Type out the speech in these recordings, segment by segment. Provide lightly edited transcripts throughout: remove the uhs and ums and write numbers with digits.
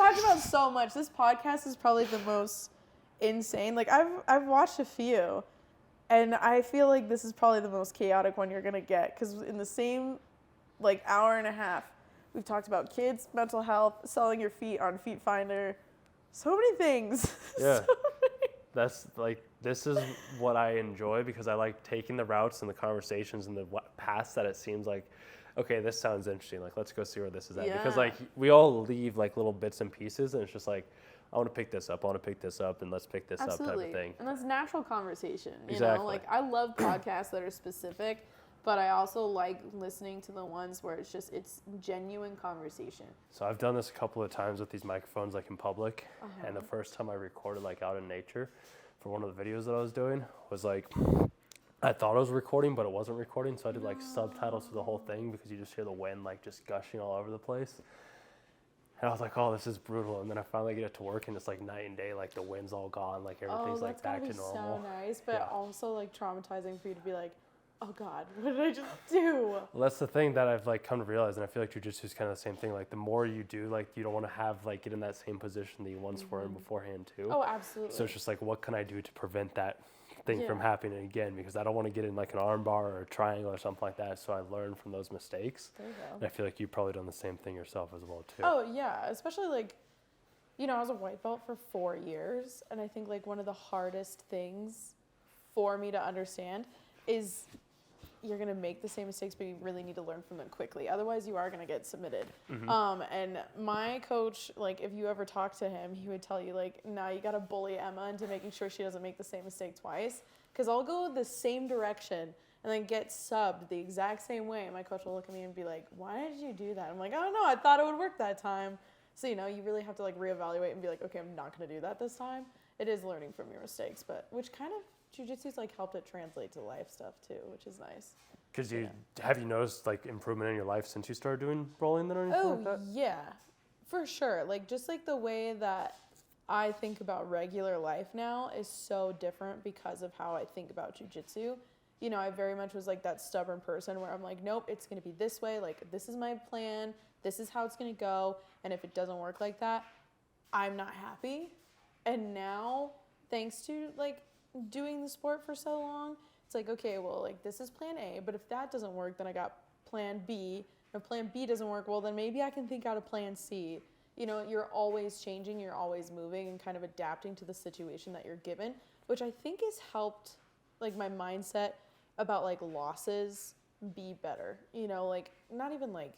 talked about so much. This podcast is probably the most insane. Like I've watched a few, and I feel like this is probably the most chaotic one you're gonna get, because in the same like hour and a half, we've talked about kids, mental health, selling your feet on Feet Finder, so many things. Yeah. That's like, this is what I enjoy, because I like taking the routes and the conversations and the paths that it seems like, okay, this sounds interesting. Like, let's go see where this is at. Because like we all leave like little bits and pieces, and it's just like, I want to pick this up, and let's pick this up type of thing. And that's natural conversation. You Exactly. know, like I love podcasts that are specific, but I also like listening to the ones where it's genuine conversation. So I've done this a couple of times with these microphones, like in public. And the first time I recorded like out in nature for one of the videos that I was doing was like, I thought I was recording, but it wasn't recording. So I did like subtitles to the whole thing, because you just hear the wind like just gushing all over the place. And I was like, oh, this is brutal. And then I finally get it to work, and it's like night and day. Like the wind's all gone. Like everything's like back to normal. So nice, but also like traumatizing for you to be like, oh God, what did I just do? Well, that's the thing that I've like come to realize, and I feel like jiu-jitsu is kind of the same thing. Like the more you do, like you don't want to have like get in that same position that you once were in beforehand too. Oh, absolutely. So it's just like, what can I do to prevent that thing from happening again? Because I don't want to get in like an arm bar or a triangle or something like that. So I learned from those mistakes. There you go. And I feel like you've probably done the same thing yourself as well too. Oh yeah, especially like, you know, I was a white belt for 4 years, and I think like one of the hardest things for me to understand is you're going to make the same mistakes, but you really need to learn from them quickly. Otherwise, you are going to get submitted. And my coach, like, if you ever talk to him, he would tell you, like, now you got to bully Emma into making sure she doesn't make the same mistake twice. Because I'll go the same direction and then get subbed the exact same way. And my coach will look at me and be like, why did you do that? I'm like, I don't know. I thought it would work that time. So, you know, you really have to, like, reevaluate and be like, okay, I'm not going to do that this time. It is learning from your mistakes, but which kind of jiu-jitsu's like helped it translate to life stuff too, which is nice. Because have you noticed like improvement in your life since you started doing bowling then or anything like that? Oh yeah, for sure. Like just like the way that I think about regular life now is so different because of how I think about jiu-jitsu. You know, I very much was like that stubborn person where I'm like, nope, it's going to be this way. Like this is my plan. This is how it's going to go. And if it doesn't work like that, I'm not happy. And now, thanks to like doing the sport for so long, it's like, okay, well, like this is plan A, but if that doesn't work, then I got plan B. If plan B doesn't work, well, then maybe I can think out a plan C. You know, you're always changing, you're always moving and kind of adapting to the situation that you're given, which I think has helped like my mindset about like losses be better. You know, like not even like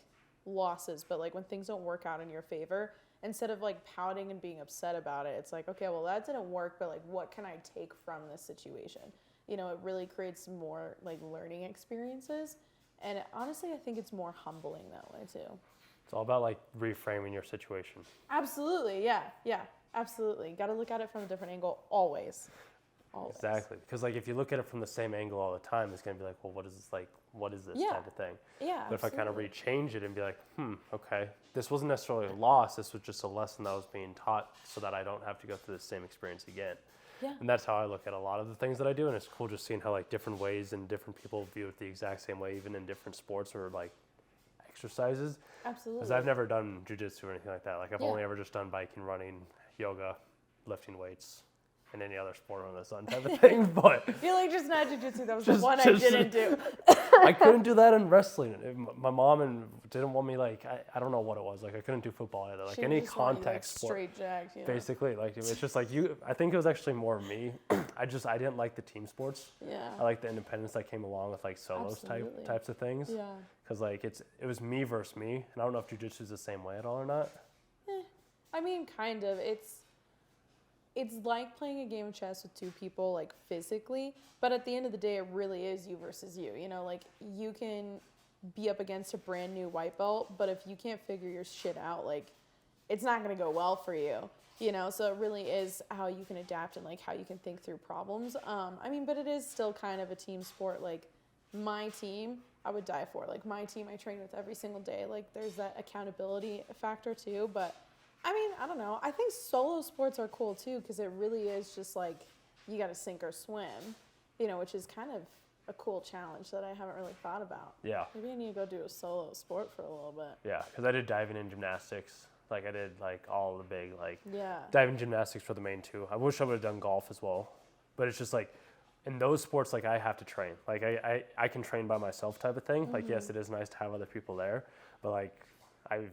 losses, but like when things don't work out in your favor, instead of like pouting and being upset about it, it's like, okay, well that didn't work, but like what can I take from this situation? You know, it really creates more like learning experiences. And honestly, I think it's more humbling that way too. It's all about like reframing your situation. Absolutely, yeah, absolutely. Got to look at it from a different angle always. Exactly, because like if you look at it from the same angle all the time, it's gonna be like, well, what is this like? What is this type of thing? Yeah. But if I kind of rechange it and be like, okay, this wasn't necessarily a loss. This was just a lesson that was being taught, so that I don't have to go through the same experience again. Yeah. And that's how I look at a lot of the things that I do, and it's cool just seeing how like different ways and different people view it the exact same way, even in different sports or like exercises. Absolutely. Because I've never done jiu-jitsu or anything like that. Like I've only ever just done biking, running, yoga, lifting weights, and any other sport under the sun type of thing. But I feel like just not jiu-jitsu. That was the one I didn't do. I couldn't do that in wrestling. My mom didn't want me like, I don't know what it was. Like I couldn't do football either. Like She any just want you, contact like, sport. straight jacked, you know? Basically, like it's just like I think it was actually more me. I didn't like the team sports. Yeah. I like the independence that came along with like solos types of things. Yeah. Because like it was me versus me, and I don't know if jiu-jitsu is the same way at all or not. I mean, kind of. It's like playing a game of chess with two people, like physically, but at the end of the day, it really is you versus you. You know, like you can be up against a brand new white belt, but if you can't figure your shit out, like it's not going to go well for you. You know, so it really is how you can adapt and like how you can think through problems. I mean, but it is still kind of a team sport. Like my team, I would die for. Like my team, I train with every single day. Like there's that accountability factor too, but I mean, I don't know. I think solo sports are cool too, because it really is just like you got to sink or swim, you know, which is kind of a cool challenge that I haven't really thought about. Yeah. Maybe I need to go do a solo sport for a little bit. Yeah, because I did diving and gymnastics, Like I did like all the big like Yeah. diving, gymnastics were the main two. I wish I would have done golf as well, but it's just like in those sports, like I have to train. Like I can train by myself type of thing. Like yes, it is nice to have other people there, but like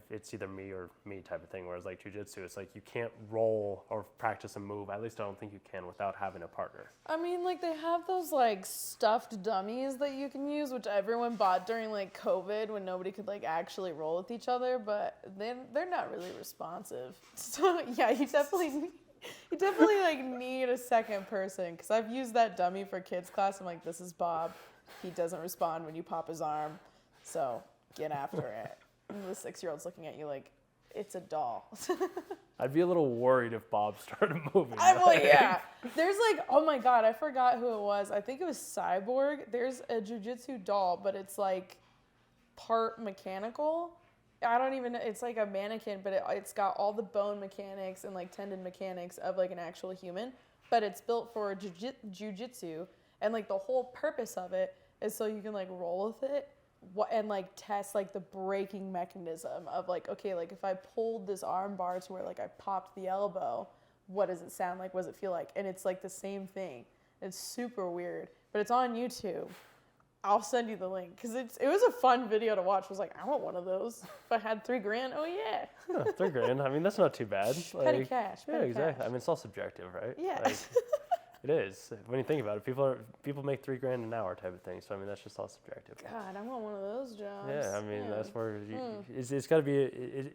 it's either me or me type of thing. Whereas like jiu-jitsu, it's like you can't roll or practice a move. At least I don't think you can without having a partner. I mean, like they have those like stuffed dummies that you can use, which everyone bought during like COVID when nobody could like actually roll with each other, but they're not really responsive. So yeah, you definitely like need a second person, because I've used that dummy for kids class. I'm like, this is Bob. He doesn't respond when you pop his arm, so get after it. And the 6-year-old's looking at you like it's a doll. I'd be a little worried if Bob started moving. I'm like, yeah. There's like, oh my God, I forgot who it was. I think it was Cyborg. There's a jiu-jitsu doll, but it's like part mechanical. I don't even know. It's like a mannequin, but it's got all the bone mechanics and like tendon mechanics of like an actual human. But it's built for jiu-jitsu. And like the whole purpose of it is so you can like roll with it and like test like the braking mechanism of like, okay, like if I pulled this arm bar to where like I popped the elbow, what does it sound like? What does it feel like? And it's like the same thing. It's super weird, but it's on YouTube. I'll send you the link because it was a fun video to watch. I was like, I want one of those. If I had $3,000, oh yeah. Yeah, $3,000. I mean, that's not too bad. Like, Petty cash. Yeah, exactly. I mean, it's all subjective, right? Yeah. Like, it is. When you think about it, people make $3,000 an hour type of thing. So I mean, that's just all subjective. God, I want one of those jobs. Yeah, I mean, that's where it's got to be.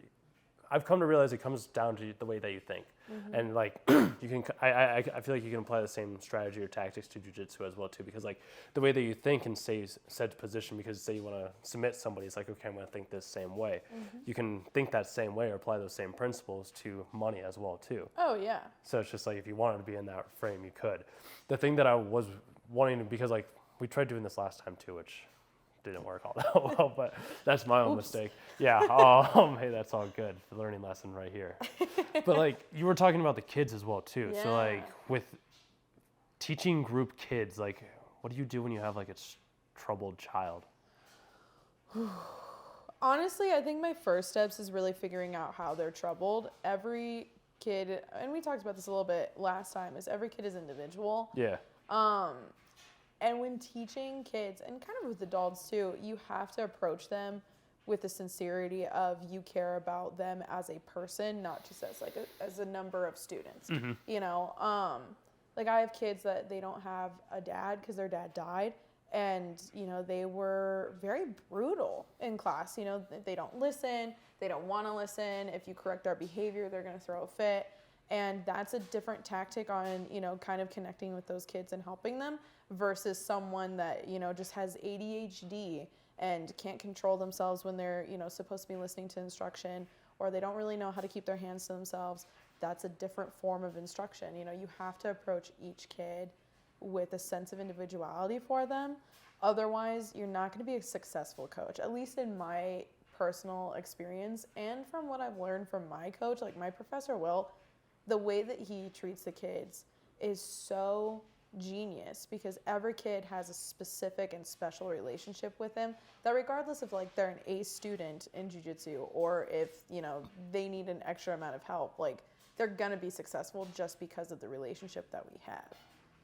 I've come to realize it comes down to the way that you think, and like you can. I feel like you can apply the same strategy or tactics to jiu-jitsu as well too, because like the way that you think and say said position. Because say you want to submit somebody, it's like, okay, I'm going to think this same way. You can think that same way or apply those same principles to money as well too. Oh yeah. So it's just like if you wanted to be in that frame, you could. The thing that I was wanting to, because like we tried doing this last time too, which didn't work all that well, but that's my own mistake. Yeah, hey, that's all good. The learning lesson right here. But like you were talking about the kids as well too. Yeah. So like with teaching group kids, like what do you do when you have like a troubled child? Honestly, I think my first steps is really figuring out how they're troubled. Every kid, and we talked about this a little bit last time, is every kid is individual. Yeah. And when teaching kids, and kind of with adults too, you have to approach them with the sincerity of you care about them as a person, not just as like as a number of students. You know, like I have kids that they don't have a dad because their dad died, and you know they were very brutal in class. You know, they don't listen, they don't want to listen. If you correct their behavior, they're going to throw a fit. And that's a different tactic on, you know, kind of connecting with those kids and helping them versus someone that, you know, just has ADHD and can't control themselves when they're, you know, supposed to be listening to instruction, or they don't really know how to keep their hands to themselves. That's a different form of instruction. You know, you have to approach each kid with a sense of individuality for them. Otherwise, you're not going to be a successful coach, at least in my personal experience and from what I've learned from my coach, like my professor Will. The way that he treats the kids is so genius because every kid has a specific and special relationship with him that regardless if like they're an A student in jiu-jitsu or if, you know, they need an extra amount of help, like they're going to be successful just because of the relationship that we have,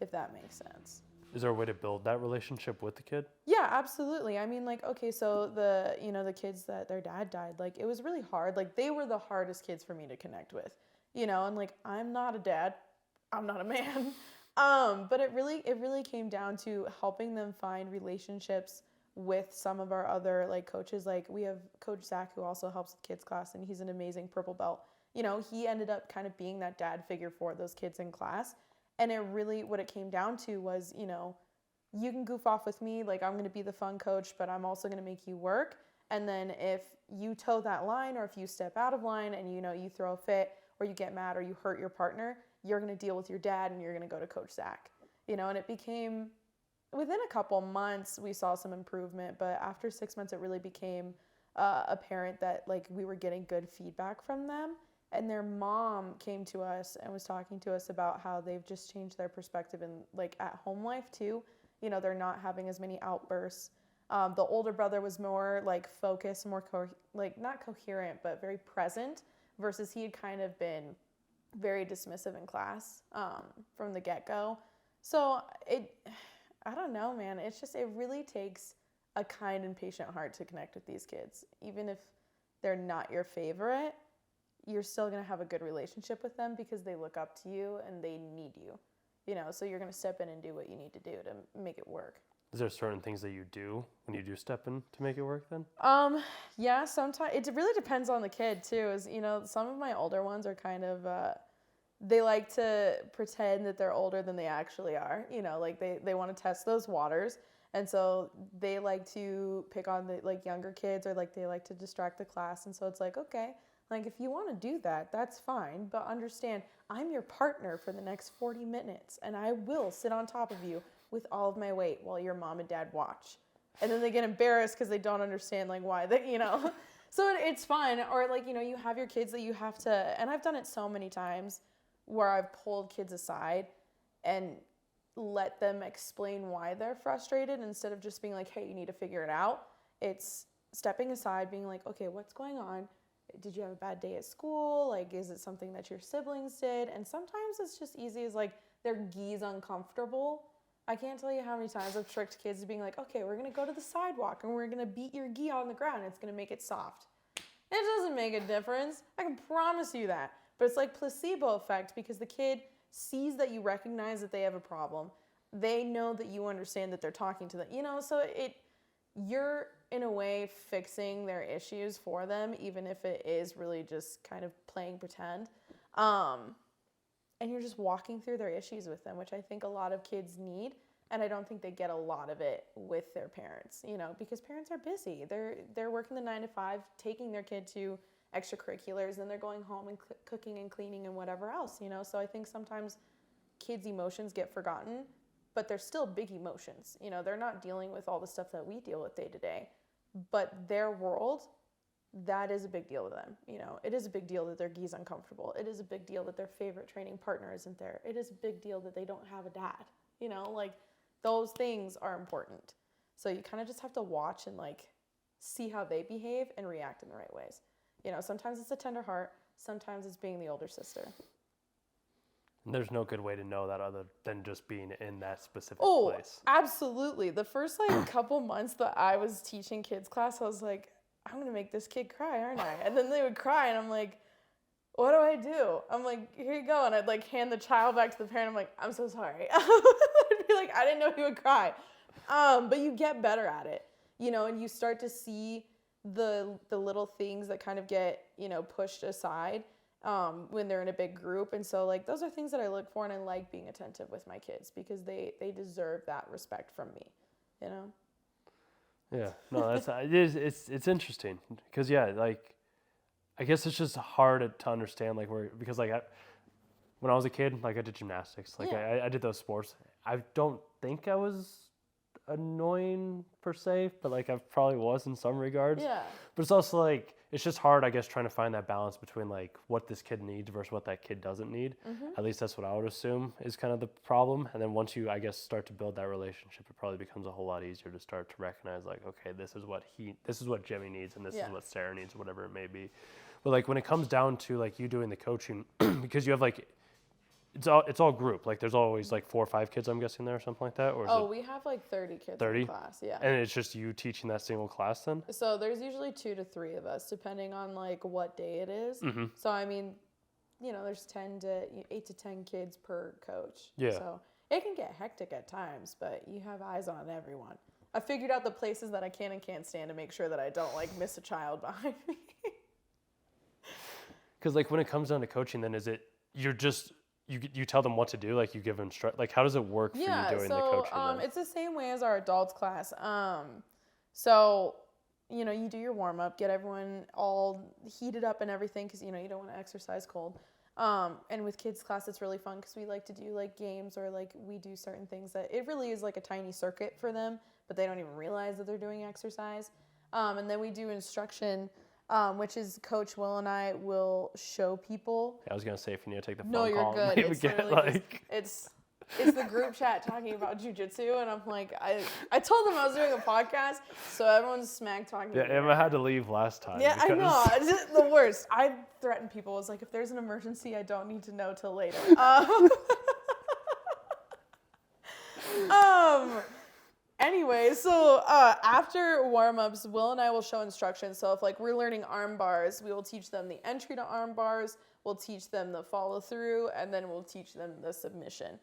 if that makes sense. Is there a way to build that relationship with the kid? Yeah, absolutely. I mean, like, okay, so the kids that their dad died, like it was really hard. Like they were the hardest kids for me to connect with. You know, and like, I'm not a dad, I'm not a man. But it really came down to helping them find relationships with some of our other like coaches. Like we have Coach Zach who also helps with kids class, and he's an amazing purple belt. You know, he ended up kind of being that dad figure for those kids in class. And what it came down to was, you know, you can goof off with me, like I'm going to be the fun coach, but I'm also going to make you work. And then if you toe that line or if you step out of line and, you know, you throw a fit, or you get mad or you hurt your partner, you're going to deal with your dad and you're going to go to Coach Zach. You know, and it became, within a couple months, we saw some improvement, but after 6 months, it really became apparent that like we were getting good feedback from them. And their mom came to us and was talking to us about how they've just changed their perspective in like at home life too. You know, they're not having as many outbursts. The older brother was more like focused, more not coherent, but very present. versus he had kind of been very dismissive in class from the get-go. So I don't know, man. It's just, it really takes a kind and patient heart to connect with these kids. Even if they're not your favorite, you're still going to have a good relationship with them because they look up to you and they need you, so you're going to step in and do what you need to do to make it work. Is there certain things that you do when you do step in to make it work then? Yeah, sometimes it really depends on the kid too. Some of my older ones are kind of, they like to pretend that they're older than they actually are. Like they want to test those waters. And so they like to pick on the like younger kids, or like they like to distract the class. And so it's like, okay, like if you want to do that, that's fine. But understand, I'm your partner for the next 40 minutes and I will sit on top of you with all of my weight while your mom and dad watch. And then they get embarrassed because they don't understand like why they, So it's fun. Or like, you have your kids that you have to, and I've done it so many times where I've pulled kids aside and let them explain why they're frustrated instead of just being like, hey, you need to figure it out. It's stepping aside, being like, okay, what's going on? Did you have a bad day at school? Like, is it something that your siblings did? And sometimes it's just easy as like, their gi's uncomfortable. I can't tell you how many times I've tricked kids to being like, okay, we're going to go to the sidewalk and we're going to beat your gi on the ground. It's going to make it soft. It doesn't make a difference. I can promise you that. But it's like placebo effect because the kid sees that you recognize that they have a problem. They know that you understand that they're talking to them, so you're in a way fixing their issues for them, even if it is really just kind of playing pretend. And you're just walking through their issues with them, which I think a lot of kids need. And I don't think they get a lot of it with their parents, because parents are busy. They're working the 9 to 5, taking their kid to extracurriculars, and they're going home and cooking and cleaning and whatever else, So I think sometimes kids' emotions get forgotten, but they're still big emotions. They're not dealing with all the stuff that we deal with day to day, but their world, that is a big deal to them. It is a big deal that their gi's uncomfortable. It is a big deal that their favorite training partner isn't there. It is a big deal that they don't have a dad. Like those things are important. So you kind of just have to watch and like see how they behave and react in the right ways. Sometimes it's a tender heart. Sometimes it's being the older sister. And there's no good way to know that other than just being in that specific place. Oh, absolutely. The first couple months that I was teaching kids class, I was like, I'm going to make this kid cry, aren't I? And then they would cry and I'm like, what do I do? I'm like, here you go. And I'd like hand the child back to the parent. I'm like, I'm so sorry. I'd be like, I didn't know he would cry. But you get better at it, and you start to see the little things that kind of get, pushed aside when they're in a big group. And so like, those are things that I look for, and I like being attentive with my kids because they deserve that respect from me, Yeah, no, it's interesting because like, I guess it's just hard to understand like because like when I was a kid, like I did gymnastics, like I did those sports. I don't think I was annoying per se, but like I probably was in some regards. Yeah. But it's also like, it's just hard, I guess, trying to find that balance between like what this kid needs versus what that kid doesn't need. Mm-hmm. At least that's what I would assume is kind of the problem. And then once you, I guess, start to build that relationship, it probably becomes a whole lot easier to start to recognize like, okay, this is what Jimmy needs, and this is what Sarah needs, whatever it may be. But like when it comes down to like you doing the coaching, because you have like, it's all group. Like there's always like 4 or 5 kids, I'm guessing there or something like that. Or is we have like 30 kids 30? in class. Yeah. And it's just you teaching that single class then? So there's usually 2 to 3 of us, depending on like what day it is. Mm-hmm. So I mean, there's 8 to 10 kids per coach. Yeah. So it can get hectic at times, but you have eyes on everyone. I figured out the places that I can and can't stand to make sure that I don't like miss a child behind me. Because like when it comes down to coaching, then is it you're just you tell them what to do, like you give them like how does it work for you doing the coaching? Yeah, it's the same way as our adults class. So you do your warm up, get everyone all heated up and everything because you don't want to exercise cold. And with kids class, it's really fun because we like to do like games or like we do certain things that it really is like a tiny circuit for them, but they don't even realize that they're doing exercise. And then we do instruction. Which is Coach Will and I will show people. Yeah, I was gonna say if you need to take the phone no, you're call, good. maybe It's get really like it's it's the group chat talking about jujitsu, and I'm like, I told them I was doing a podcast, so everyone's smack talking. Yeah, Emma had to leave last time. Yeah, I know. It's just the worst. I threatened people. I was like, if there's an emergency, I don't need to know till later. Anyway, so after warm-ups, Will and I will show instructions. So if like we're learning arm bars, we will teach them the entry to arm bars, we'll teach them the follow through, and then we'll teach them the submission.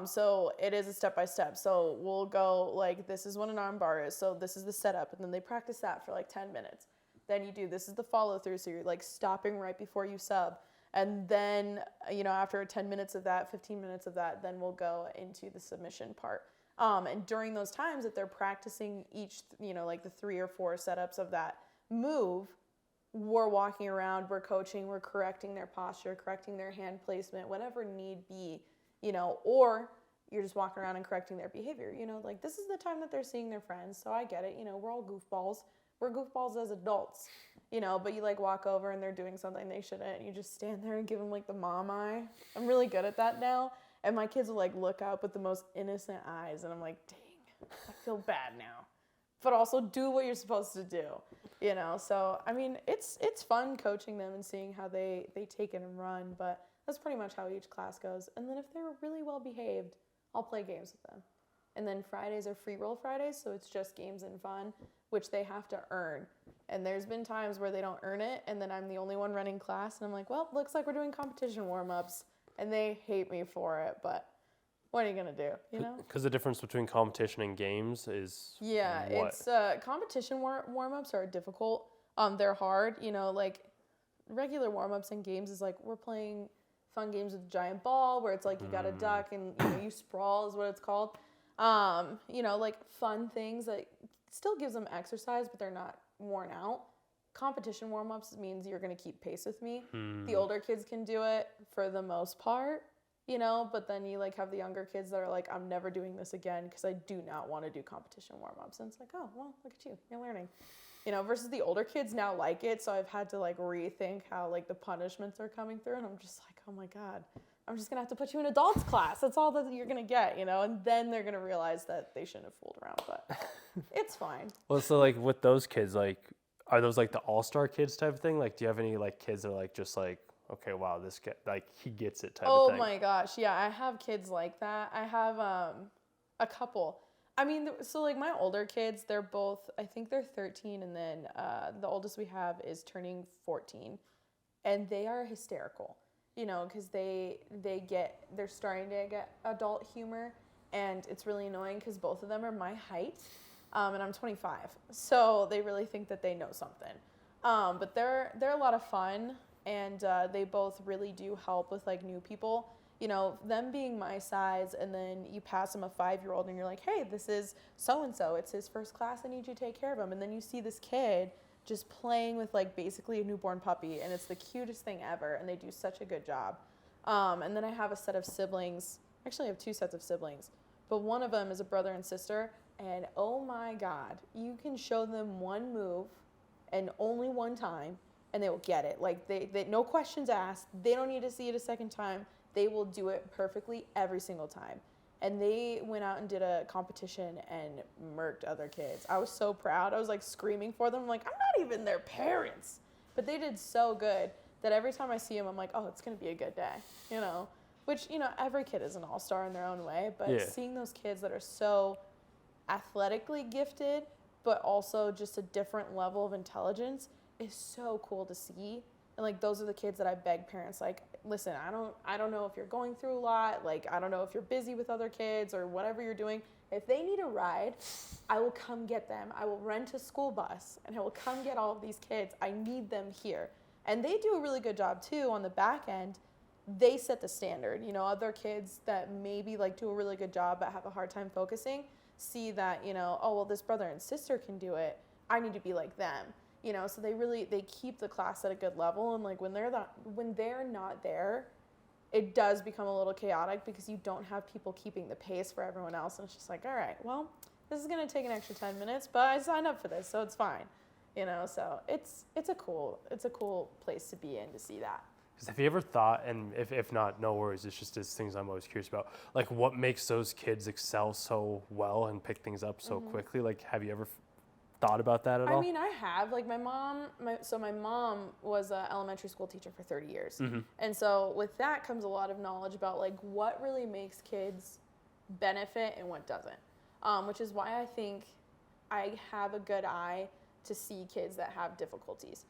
So it is a step-by-step. So we'll go like, this is what an arm bar is. So this is the setup, and then they practice that for like 10 minutes. Then you do, this is the follow through. So you're like stopping right before you sub. And then, after 10 minutes of that, 15 minutes of that, then we'll go into the submission part. And during those times that they're practicing each, like the 3 or 4 setups of that move, we're walking around, we're coaching, we're correcting their posture, correcting their hand placement, whatever need be, or you're just walking around and correcting their behavior. Like this is the time that they're seeing their friends. So I get it. We're all goofballs. We're goofballs as adults, but you like walk over and they're doing something they shouldn't. And you just stand there and give them like the mom eye. I'm really good at that now. And my kids will like look up with the most innocent eyes, and I'm like, dang, I feel bad now. But also do what you're supposed to do, So I mean, it's fun coaching them and seeing how they take it and run. But that's pretty much how each class goes. And then if they're really well behaved, I'll play games with them. And then Fridays are free roll Fridays, so it's just games and fun, which they have to earn. And there's been times where they don't earn it, and then I'm the only one running class, and I'm like, well, looks like we're doing competition warm-ups. And they hate me for it, but what are you going to do, Because the difference between competition and games is what? It's competition warm-ups are difficult. They're hard, like regular warm-ups and games is like we're playing fun games with a giant ball where it's like you got to duck and you sprawl is what it's called. Like fun things that still gives them exercise, but they're not worn out. Competition warm-ups means you're going to keep pace with me. The older kids can do it for the most part, but then you like have the younger kids that are like, I'm never doing this again because I do not want to do competition warm-ups. And it's like, oh, well, look at you. You're learning. Versus the older kids now like it. So I've had to like rethink how like the punishments are coming through. And I'm just like, oh my God, I'm just going to have to put you in adults class. That's all that you're going to get, and then they're going to realize that they shouldn't have fooled around, but it's fine. Well, so like with those kids, like, are those like the all-star kids type of thing? Like, do you have any like kids that are like just like, okay, wow, this kid, like he gets it type of thing? Oh my gosh, yeah, I have kids like that. I have a couple. I mean, so like my older kids, they're both, I think they're 13, and then the oldest we have is turning 14, and they are hysterical, because they're starting to get adult humor, and it's really annoying because both of them are my height. And I'm 25, so they really think that they know something. But they're a lot of fun, and they both really do help with like new people. Them being my size, and then you pass them a 5-year-old, and you're like, hey, this is so-and-so. It's his first class. I need you to take care of him. And then you see this kid just playing with like basically a newborn puppy, and it's the cutest thing ever, and they do such a good job. And then I have a set of siblings. Actually, I have 2 sets of siblings, but one of them is a brother and sister. And oh my God, you can show them one move and only one time and they will get it. Like they no questions asked. They don't need to see it a second time. They will do it perfectly every single time. And they went out and did a competition and murked other kids. I was so proud. I was like screaming for them. I'm like, I'm not even their parents. But they did so good that every time I see them, I'm like, oh, it's going to be a good day, Which, every kid is an all-star in their own way. But seeing those kids that are so athletically gifted, but also just a different level of intelligence is so cool to see. And like those are the kids that I beg parents, like, listen, I don't know if you're going through a lot, like I don't know if you're busy with other kids or whatever you're doing. If they need a ride, I will come get them. I will rent a school bus and I will come get all of these kids. I need them here. And they do a really good job too on the back end. They set the standard. Other kids that maybe like do a really good job but have a hard time focusing see that, oh, well, this brother and sister can do it. I need to be like them, so they keep the class at a good level. And like when they're not there, it does become a little chaotic because you don't have people keeping the pace for everyone else. And it's just like, all right, well, this is going to take an extra 10 minutes, but I signed up for this, so it's fine, so it's a cool place to be in to see that. 'Cause have you ever thought, and if not, no worries, it's just things I'm always curious about, like what makes those kids excel so well and pick things up so quickly? Like, have you ever thought about that at all? I mean, I have. Like my mom was an elementary school teacher for 30 years. And so with that comes a lot of knowledge about like what really makes kids benefit and what doesn't. Which is why I think I have a good eye to see kids that have difficulties.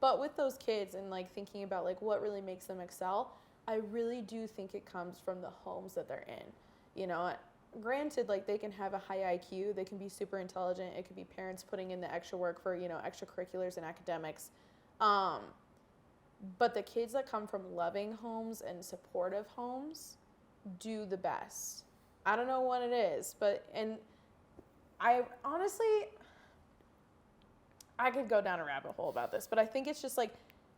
But with those kids and like thinking about like what really makes them excel, I really do think it comes from the homes that they're in. You know, granted, like they can have a high IQ, they can be super intelligent. It could be parents putting in the extra work for, you know, extracurriculars and academics. But the kids that come from loving homes and supportive homes do the best. I don't know what it is, and I honestly, I could go down a rabbit hole about this, but I think it's just like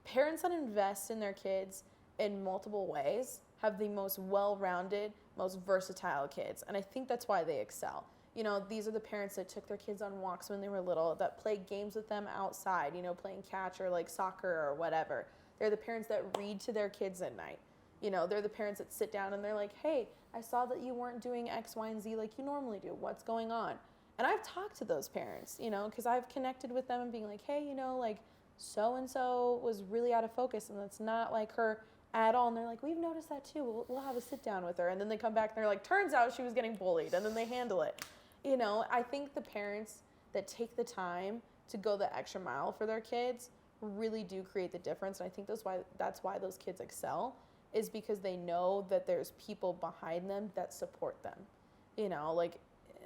parents that invest in their kids in multiple ways have the most well-rounded, most versatile kids. And I think that's why they excel. You know, these are the parents that took their kids on walks when they were little, that played games with them outside, you know, playing catch or like soccer or whatever. They're the parents that read to their kids at night. You know, they're the parents that sit down and they're like, hey, I saw that you weren't doing X, Y, and Z like you normally do. What's going on? And I've talked to those parents, you know, because I've connected with them and being like, hey, you know, like so-and-so was really out of focus and that's not like her at all. And they're like, we've noticed that too. We'll have a sit down with her. And then they come back and they're like, turns out she was getting bullied. And then they handle it. You know, I think the parents that take the time to go the extra mile for their kids really do create the difference. And I think that's why those kids excel, is because they know that there's people behind them that support them. You know, like,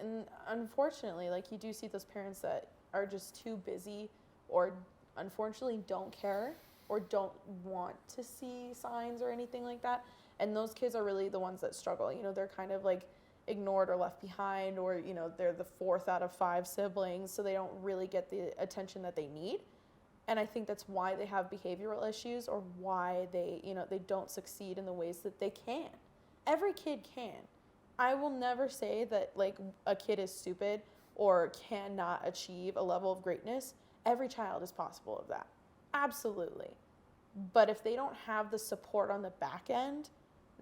and unfortunately, like you do see those parents that are just too busy or unfortunately don't care or don't want to see signs or anything like that. And those kids are really the ones that struggle. You know, they're kind of like ignored or left behind, or, you know, they're the 4th out of 5 siblings, so they don't really get the attention that they need. And I think that's why they have behavioral issues, or why they, you know, they don't succeed in the ways that they can. Every kid can. I will never say that like a kid is stupid or cannot achieve a level of greatness. Every child is possible of that. Absolutely. But if they don't have the support on the back end,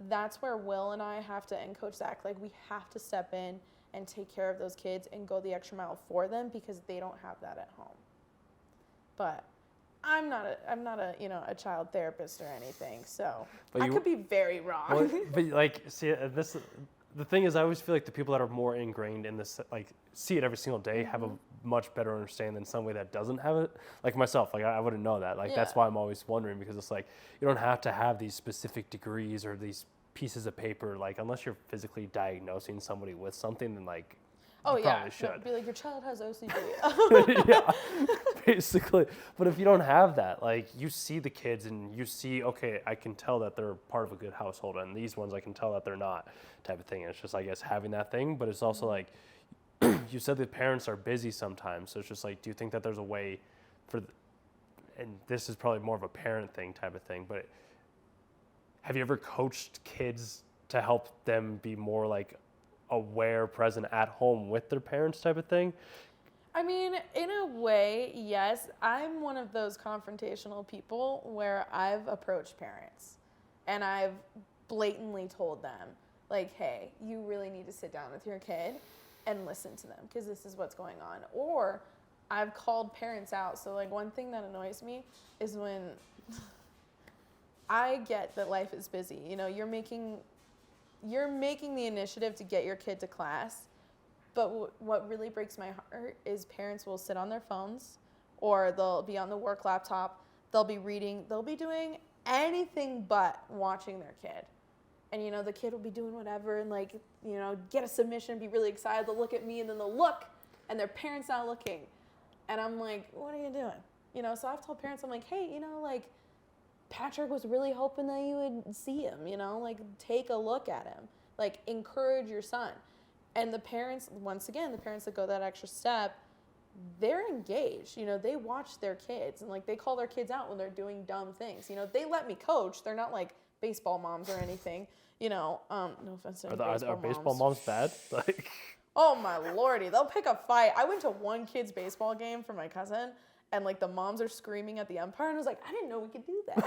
that's where Will and I have to, and Coach Zach, like we have to step in and take care of those kids and go the extra mile for them, because they don't have that at home. But I'm not a you know, a child therapist or anything, so I could be very wrong. Well, but like, see, the thing is, I always feel like the people that are more ingrained in this, like, see it every single day, have a much better understanding than somebody that doesn't have it. Like myself, like I wouldn't know that. Like that's why I'm always wondering, because it's like you don't have to have these specific degrees or these pieces of paper, like unless you're physically diagnosing somebody with something, then like you probably should. No, be like, your child has OCD. Yeah, basically. But if you don't have that, like you see the kids and you see, okay, I can tell that they're part of a good household, and these ones I can tell that they're not, type of thing. And it's just, I guess, having that thing. But it's also like, you said the parents are busy sometimes. So it's just like, do you think that there's a way for, and this is probably more of a parent thing type of thing, but have you ever coached kids to help them be more like aware, present at home with their parents type of thing? I mean, in a way, yes. I'm one of those confrontational people where I've approached parents and I've blatantly told them, like, hey, you really need to sit down with your kid and listen to them, because this is what's going on. Or I've called parents out. So like one thing that annoys me is when I get that life is busy. You know, you're making the initiative to get your kid to class, but what really breaks my heart is parents will sit on their phones, or they'll be on the work laptop, they'll be reading, they'll be doing anything but watching their kid. And, you know, the kid will be doing whatever and, like, you know, get a submission, be really excited, they'll look at me, and then they'll look, and their parent's not looking. And I'm like, what are you doing? You know, so I've told parents, I'm like, hey, you know, like, Patrick was really hoping that you would see him, you know, like, take a look at him. Like, encourage your son. And the parents, once again, the parents that go that extra step, they're engaged. You know, they watch their kids, and, like, they call their kids out when they're doing dumb things. You know, they let me coach. They're not, like, baseball moms or anything. You know, no offense to any Are baseball moms bad? Like, oh, my lordy. They'll pick a fight. I went to one kid's baseball game for my cousin, and like the moms are screaming at the umpire, and I was like, I didn't know we could do that.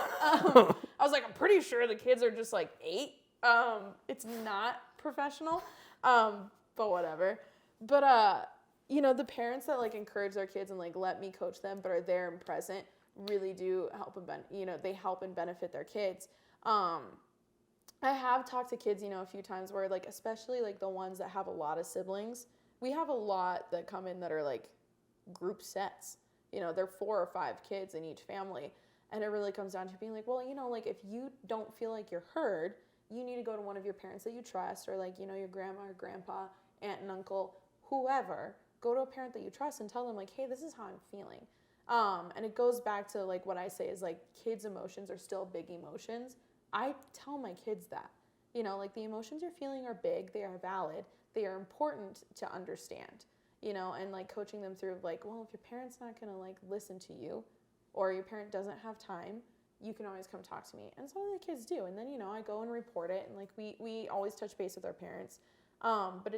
I was like, I'm pretty sure the kids are just like 8. It's not professional, but whatever. But you know, the parents that like encourage their kids and like let me coach them, but are there and present, really do help they help and benefit their kids. I have talked to kids, you know, a few times where like, especially like the ones that have a lot of siblings, we have a lot that come in that are like group sets. You know, they're 4 or 5 kids in each family. And it really comes down to being like, well, you know, like if you don't feel like you're heard, you need to go to one of your parents that you trust, or like, you know, your grandma or grandpa, aunt and uncle, whoever. Go to a parent that you trust and tell them like, hey, this is how I'm feeling. And it goes back to like what I say is like kids' emotions are still big emotions. I tell my kids that, you know, like the emotions you're feeling are big, they are valid, they are important to understand, you know, and like coaching them through like, well, if your parent's not going to like listen to you, or your parent doesn't have time, you can always come talk to me. And some of the kids do. And then, you know, I go and report it, and like we always touch base with our parents. But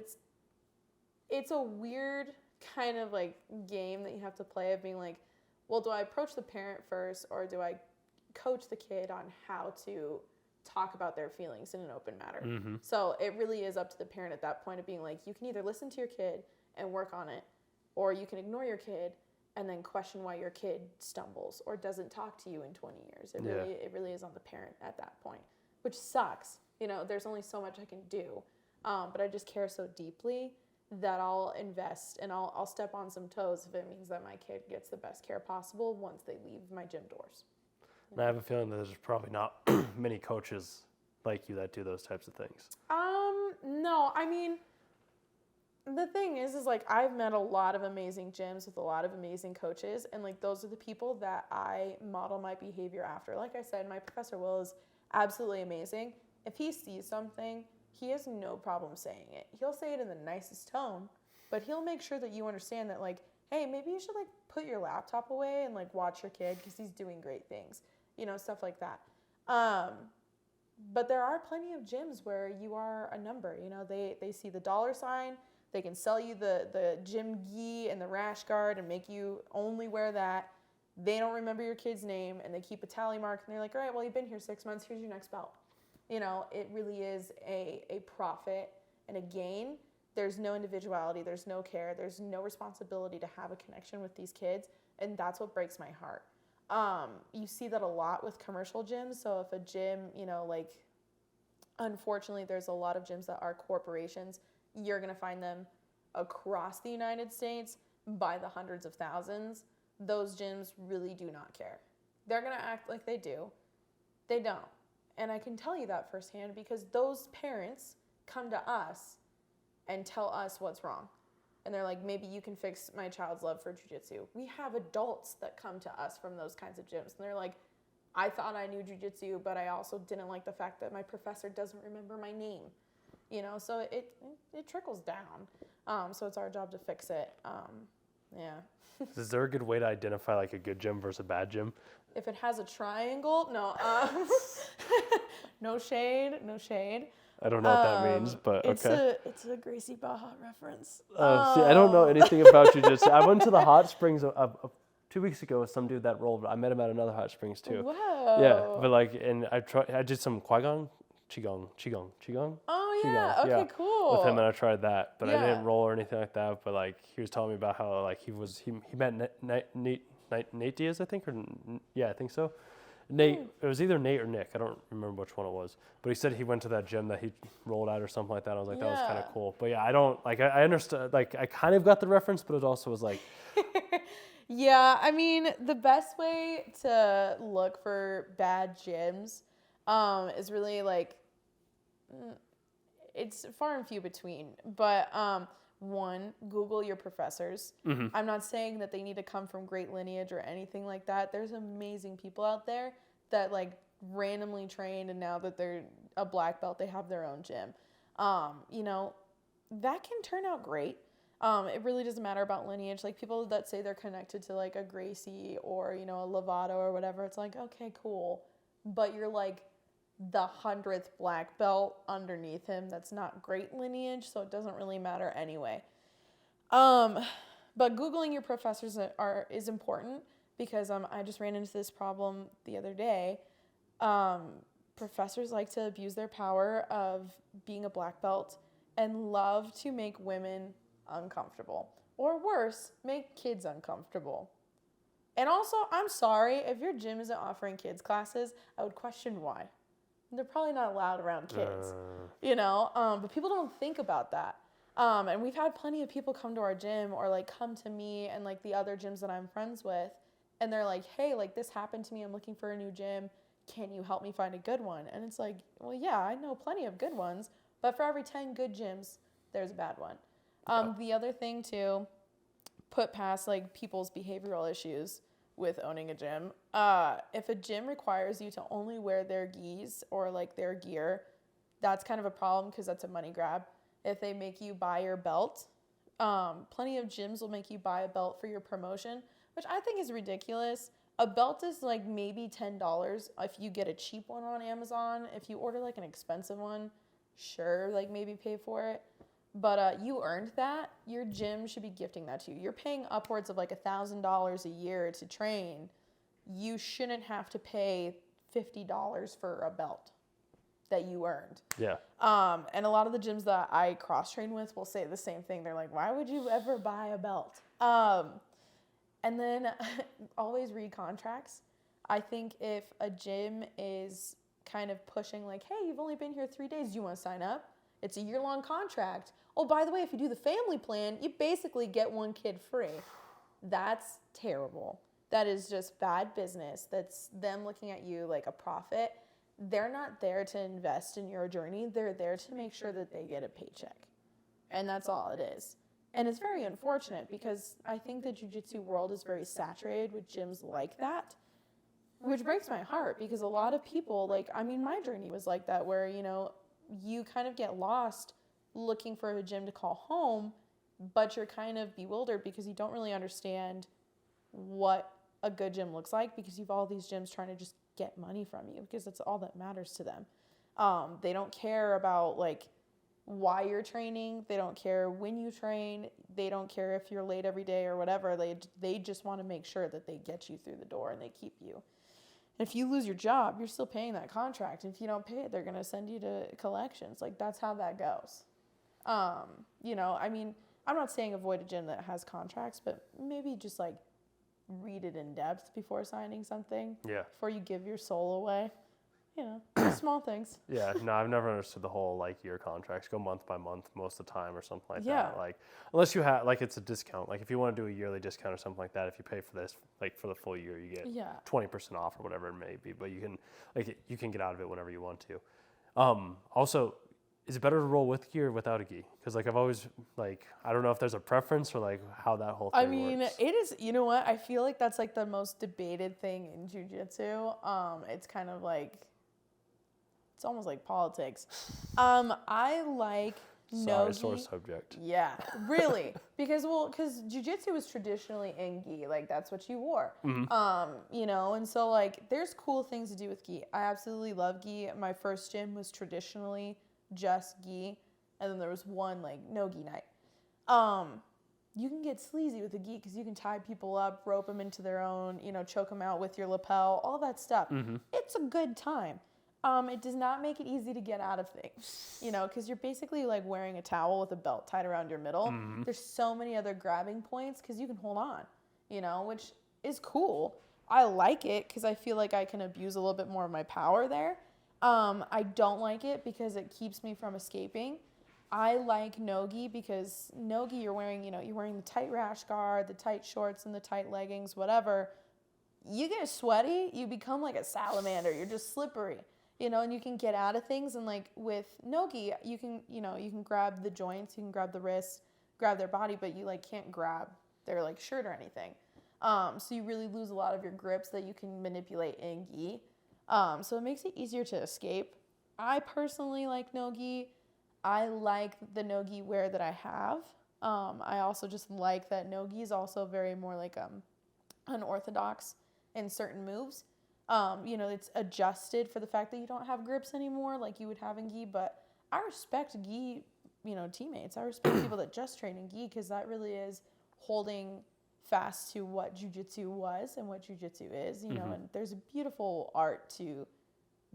it's a weird kind of like game that you have to play of being like, well, do I approach the parent first, or do I coach the kid on how to talk about their feelings in an open manner? Mm-hmm. So it really is up to the parent at that point of being like, you can either listen to your kid and work on it, or you can ignore your kid and then question why your kid stumbles or doesn't talk to you in 20 years. It really is on the parent at that point, which sucks. You know, there's only so much I can do, but I just care so deeply that I'll invest and I'll step on some toes if it means that my kid gets the best care possible once they leave my gym doors. And I have a feeling that there's probably not many coaches like you that do those types of things. No, I mean, the thing is like I've met a lot of amazing gyms with a lot of amazing coaches, and like those are the people that I model my behavior after. Like I said, my Professor Will is absolutely amazing. If he sees something, he has no problem saying it. He'll say it in the nicest tone, but he'll make sure that you understand that like, hey, maybe you should like put your laptop away and like watch your kid because he's doing great things, you know, stuff like that. But there are plenty of gyms where you are a number, you know, they see the dollar sign, they can sell you the gym gi and the rash guard and make you only wear that. They don't remember your kid's name, and they keep a tally mark, and they're like, all right, well, you've been here 6 months, here's your next belt. You know, it really is a profit and a gain. There's no individuality, there's no care, there's no responsibility to have a connection with these kids, and that's what breaks my heart. You see that a lot with commercial gyms. So if a gym, you know, like, unfortunately, there's a lot of gyms that are corporations. You're going to find them across the United States by the hundreds of thousands. Those gyms really do not care. They're going to act like they do. They don't. And I can tell you that firsthand because those parents come to us and tell us what's wrong. And they're like, maybe you can fix my child's love for jiu-jitsu. We have adults that come to us from those kinds of gyms. And they're like, I thought I knew jiu-jitsu, but I also didn't like the fact that my professor doesn't remember my name. You know, so it trickles down. So it's our job to fix it. Yeah. Is there a good way to identify like a good gym versus a bad gym? If it has a triangle, no. No shade, no shade. I don't know what that means, but okay. It's a Gracie Baja reference. See, I don't know anything about jiu-jitsu. I went to the hot springs 2 weeks ago with some dude that rolled. I met him at another hot springs too. Whoa. Yeah, but like, and I did some qigong. Oh yeah, Qigong, okay, cool. With him, and I tried that, but I Yeah. didn't roll or anything like that. But like, he was telling me about how like he met Nate Diaz, I think, I think so. Nate, it was either Nate or Nick. I don't remember which one it was. But he said he went to that gym that he rolled at or something like that. I was like, that was kind of cool. But yeah, I don't, like, I understood, like, I kind of got the reference, but it also was like. Yeah, I mean, the best way to look for bad gyms is really like, it's far and few between. But one, Google your professors. Mm-hmm. I'm not saying that they need to come from great lineage or anything like that. There's amazing people out there that like randomly trained, and now that they're a black belt, they have their own gym. You know, that can turn out great. It really doesn't matter about lineage. Like people that say they're connected to like a Gracie or, you know, a Lovato or whatever, it's like, okay, cool. But you're like the 100th black belt underneath him. That's not great lineage, so it doesn't really matter anyway. But Googling your professors is important. because I just ran into this problem the other day. Professors like to abuse their power of being a black belt and love to make women uncomfortable. Or worse, make kids uncomfortable. And also, I'm sorry, if your gym isn't offering kids classes, I would question why. They're probably not allowed around kids, but people don't think about that. And we've had plenty of people come to our gym or like come to me and like the other gyms that I'm friends with. And they're like, hey, like this happened to me. I'm looking for a new gym. Can you help me find a good one? And it's like, well, yeah, I know plenty of good ones. But for every 10 good gyms, there's a bad one. The other thing too, put past like people's behavioral issues with owning a gym. If a gym requires you to only wear their gis or like their gear, that's kind of a problem because that's a money grab. If they make you buy your belt, plenty of gyms will make you buy a belt for your promotion, which I think is ridiculous. A belt is like maybe $10 if you get a cheap one on Amazon. If you order like an expensive one, sure, like maybe pay for it. But you earned that. Your gym should be gifting that to you. You're paying upwards of like $1,000 a year to train. You shouldn't have to pay $50 for a belt that you earned. Yeah. And a lot of the gyms that I cross-train with will say the same thing. They're like, why would you ever buy a belt? And then always read contracts. I think if a gym is kind of pushing like, hey, you've only been here 3 days. Do you want to sign up? It's a year-long contract. Oh, by the way, if you do the family plan, you basically get one kid free. That's terrible. That is just bad business. That's them looking at you like a profit. They're not there to invest in your journey. They're there to make sure that they get a paycheck. And that's all it is. And it's very unfortunate because I think the jiu-jitsu world is very saturated with gyms like that, which breaks my heart because a lot of people, my journey was like that where, you kind of get lost looking for a gym to call home, but you're kind of bewildered because you don't really understand what a good gym looks like because you've all these gyms trying to just get money from you because that's all that matters to them. They don't care about why you're training. They don't care when you train. They don't care if you're late every day or whatever. They just want to make sure that they get you through the door and they keep you. If you lose your job, you're still paying that contract. If you don't pay it, they're going to send you to collections. That's how that goes. I'm not saying avoid a gym that has contracts, but maybe just read it in depth before signing something. Yeah. Before you give your soul away. Small things. Yeah, no, I've never understood the whole year contracts. Go month by month most of the time or something like that. Unless you have it's a discount. If you want to do a yearly discount or something like that, if you pay for this for the full year, you get 20% off or whatever it may be. But you can get out of it whenever you want to. Also, is it better to roll with gi or without a gi? Because I've always I don't know if there's a preference or how that whole thing works. It is. You know what? I feel like that's the most debated thing in jiu-jitsu. It's kind of it's almost like politics. I like Sorry, no sore gi. subject. Yeah, really. Because jiu-jitsu was traditionally in gi. That's what you wore. Mm-hmm. And so there's cool things to do with gi. I absolutely love gi. My first gym was traditionally just gi. And then there was one no gi night. You can get sleazy with a gi because you can tie people up, rope them into their own, choke them out with your lapel, all that stuff. Mm-hmm. It's a good time. It does not make it easy to get out of things, because you're basically wearing a towel with a belt tied around your middle. Mm-hmm. There's so many other grabbing points because you can hold on, which is cool. I like it because I feel like I can abuse a little bit more of my power there. I don't like it because it keeps me from escaping. I like no-gi because no-gi you're wearing the tight rash guard, the tight shorts and the tight leggings, whatever. You get sweaty, you become like a salamander. You're just slippery. And you can get out of things. And with no-gi, you can grab the joints, you can grab the wrists, grab their body, but you can't grab their shirt or anything. So you really lose a lot of your grips that you can manipulate in gi. So it makes it easier to escape. I personally like no-gi. I like the no-gi wear that I have. I also just like that no-gi is also very more unorthodox in certain moves. It's adjusted for the fact that you don't have grips anymore like you would have in gi, but I respect gi, teammates. I respect people that just train in gi because that really is holding fast to what jujitsu was and what jujitsu is, you know, and there's a beautiful art to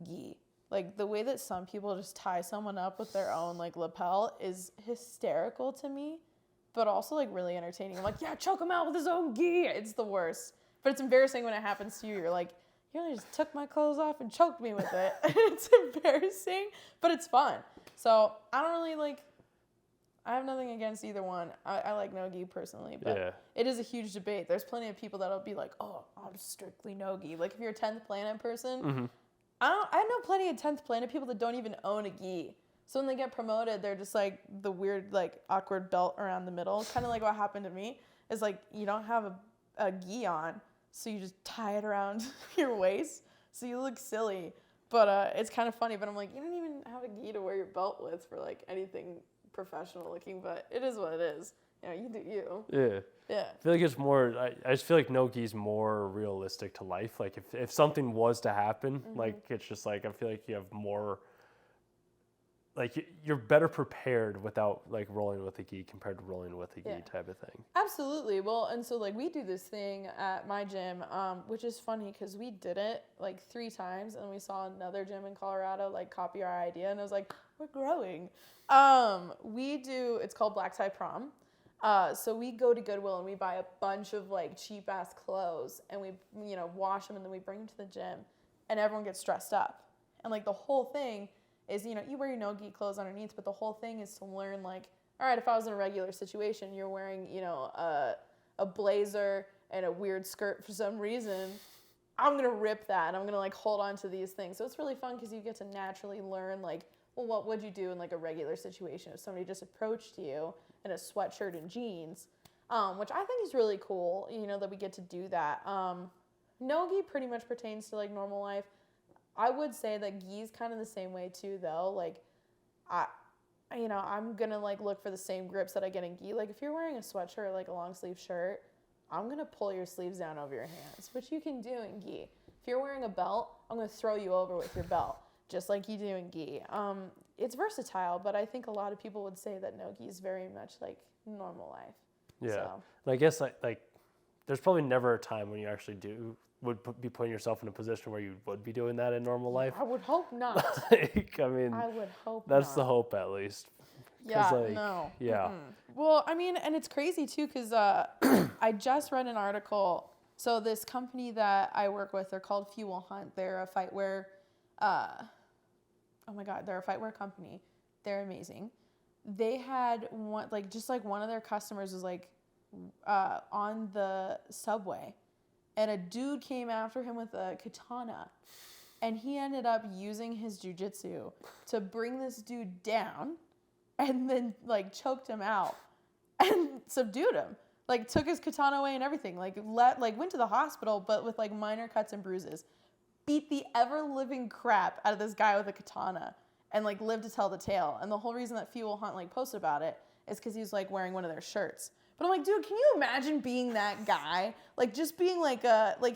gi. Like the way that some people just tie someone up with their own like lapel is hysterical to me, but also like really entertaining. I'm like, yeah, choke him out with his own gi. It's the worst. But it's embarrassing when it happens to you. You're like, you really just took my clothes off and choked me with it. It's embarrassing, but it's fun. So I don't really like, I have nothing against either one. I like no-gi personally, but it is a huge debate. There's plenty of people that'll be like, oh, I'm strictly no-gi. Like if you're a 10th Planet person, I know plenty of 10th Planet people that don't even own a gi. So when they get promoted, they're just like the weird, like awkward belt around the middle. Kind of like what happened to me is like you don't have a gi on, so you just tie it around your waist, so you look silly. But it's kind of funny. But I'm like, you don't even have a gi to wear your belt with for like anything professional looking. But it is what it is. You know, you do you. Yeah. Yeah. I feel like it's more, I just feel like no-gi is more realistic to life. Like if something was to happen, like it's just like, I feel like you have more, like you're better prepared without like rolling with a gi compared to rolling with a gi type of thing. Absolutely. Well, and so like we do this thing at my gym, which is funny because we did it like 3 times and we saw another gym in Colorado like copy our idea and it was like, we're growing. It's called Black Tie Prom. So we go to Goodwill and we buy a bunch of like cheap ass clothes and we, you know, wash them and then we bring them to the gym and everyone gets dressed up. And like the whole thing is, you know, you wear your no-gi clothes underneath, but the whole thing is to learn like, all right, if I was in a regular situation, you're wearing, you know, a blazer and a weird skirt for some reason, I'm going to rip that and I'm going to like hold on to these things. So it's really fun because you get to naturally learn like, well, what would you do in like a regular situation if somebody just approached you in a sweatshirt and jeans, which I think is really cool, you know, that we get to do that. No-gi pretty much pertains to like normal life. I would say that gi's kind of the same way too, though. Like, I'm gonna like look for the same grips that I get in gi. Like, if you're wearing a sweatshirt or like a long sleeve shirt, I'm gonna pull your sleeves down over your hands, which you can do in gi. If you're wearing a belt, I'm gonna throw you over with your belt, just like you do in gi. It's versatile, but I think a lot of people would say that no gi is very much like normal life. Yeah, So. and I guess like there's probably never a time when you actually be putting yourself in a position where you would be doing that in normal life. I would hope not. Like, I mean, I would hope that's not. the hope at least. Yeah, like, no. Yeah. Mm-mm. Well, I mean, and it's crazy too because I just read an article. So this company that I work with, they're called Fuel Hunt. They're a fightwear. Oh my God, they're a fightwear company. They're amazing. They had one of their customers was like on the subway, and a dude came after him with a katana, and he ended up using his jujitsu to bring this dude down, and then like choked him out and subdued him. Like took his katana away and everything. Like went to the hospital, but with like minor cuts and bruises. Beat the ever living crap out of this guy with a katana, and like lived to tell the tale. And the whole reason that Fuel Hunt like posted about it is because he was like wearing one of their shirts. But I'm like, dude, can you imagine being that guy? Like just being like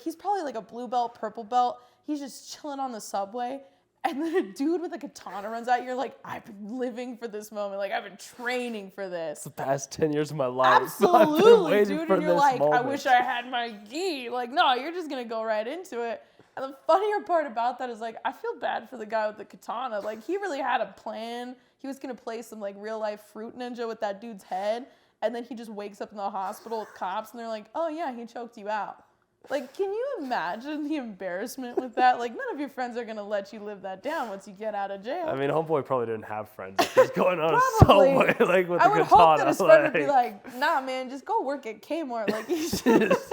he's probably like a blue belt, purple belt. He's just chilling on the subway. And then a dude with a katana runs out. You're like, I've been living for this moment. Like, I've been training for this. It's the past 10 years of my life. Absolutely, dude. And you're like, moment. I wish I had my gi. Like, no, you're just going to go right into it. And the funnier part about that is, like, I feel bad for the guy with the katana. Like, he really had a plan. He was going to play some, like, real-life Fruit Ninja with that dude's head. And then he just wakes up in the hospital with cops. And they're like, oh, yeah, he choked you out. Like, can you imagine the embarrassment with that? Like, none of your friends are going to let you live that down once you get out of jail. I mean, homeboy probably didn't have friends. He's going on a subway, like, with a katana. I would hope that his friend would be like, nah, man, just go work at Kmart. Like,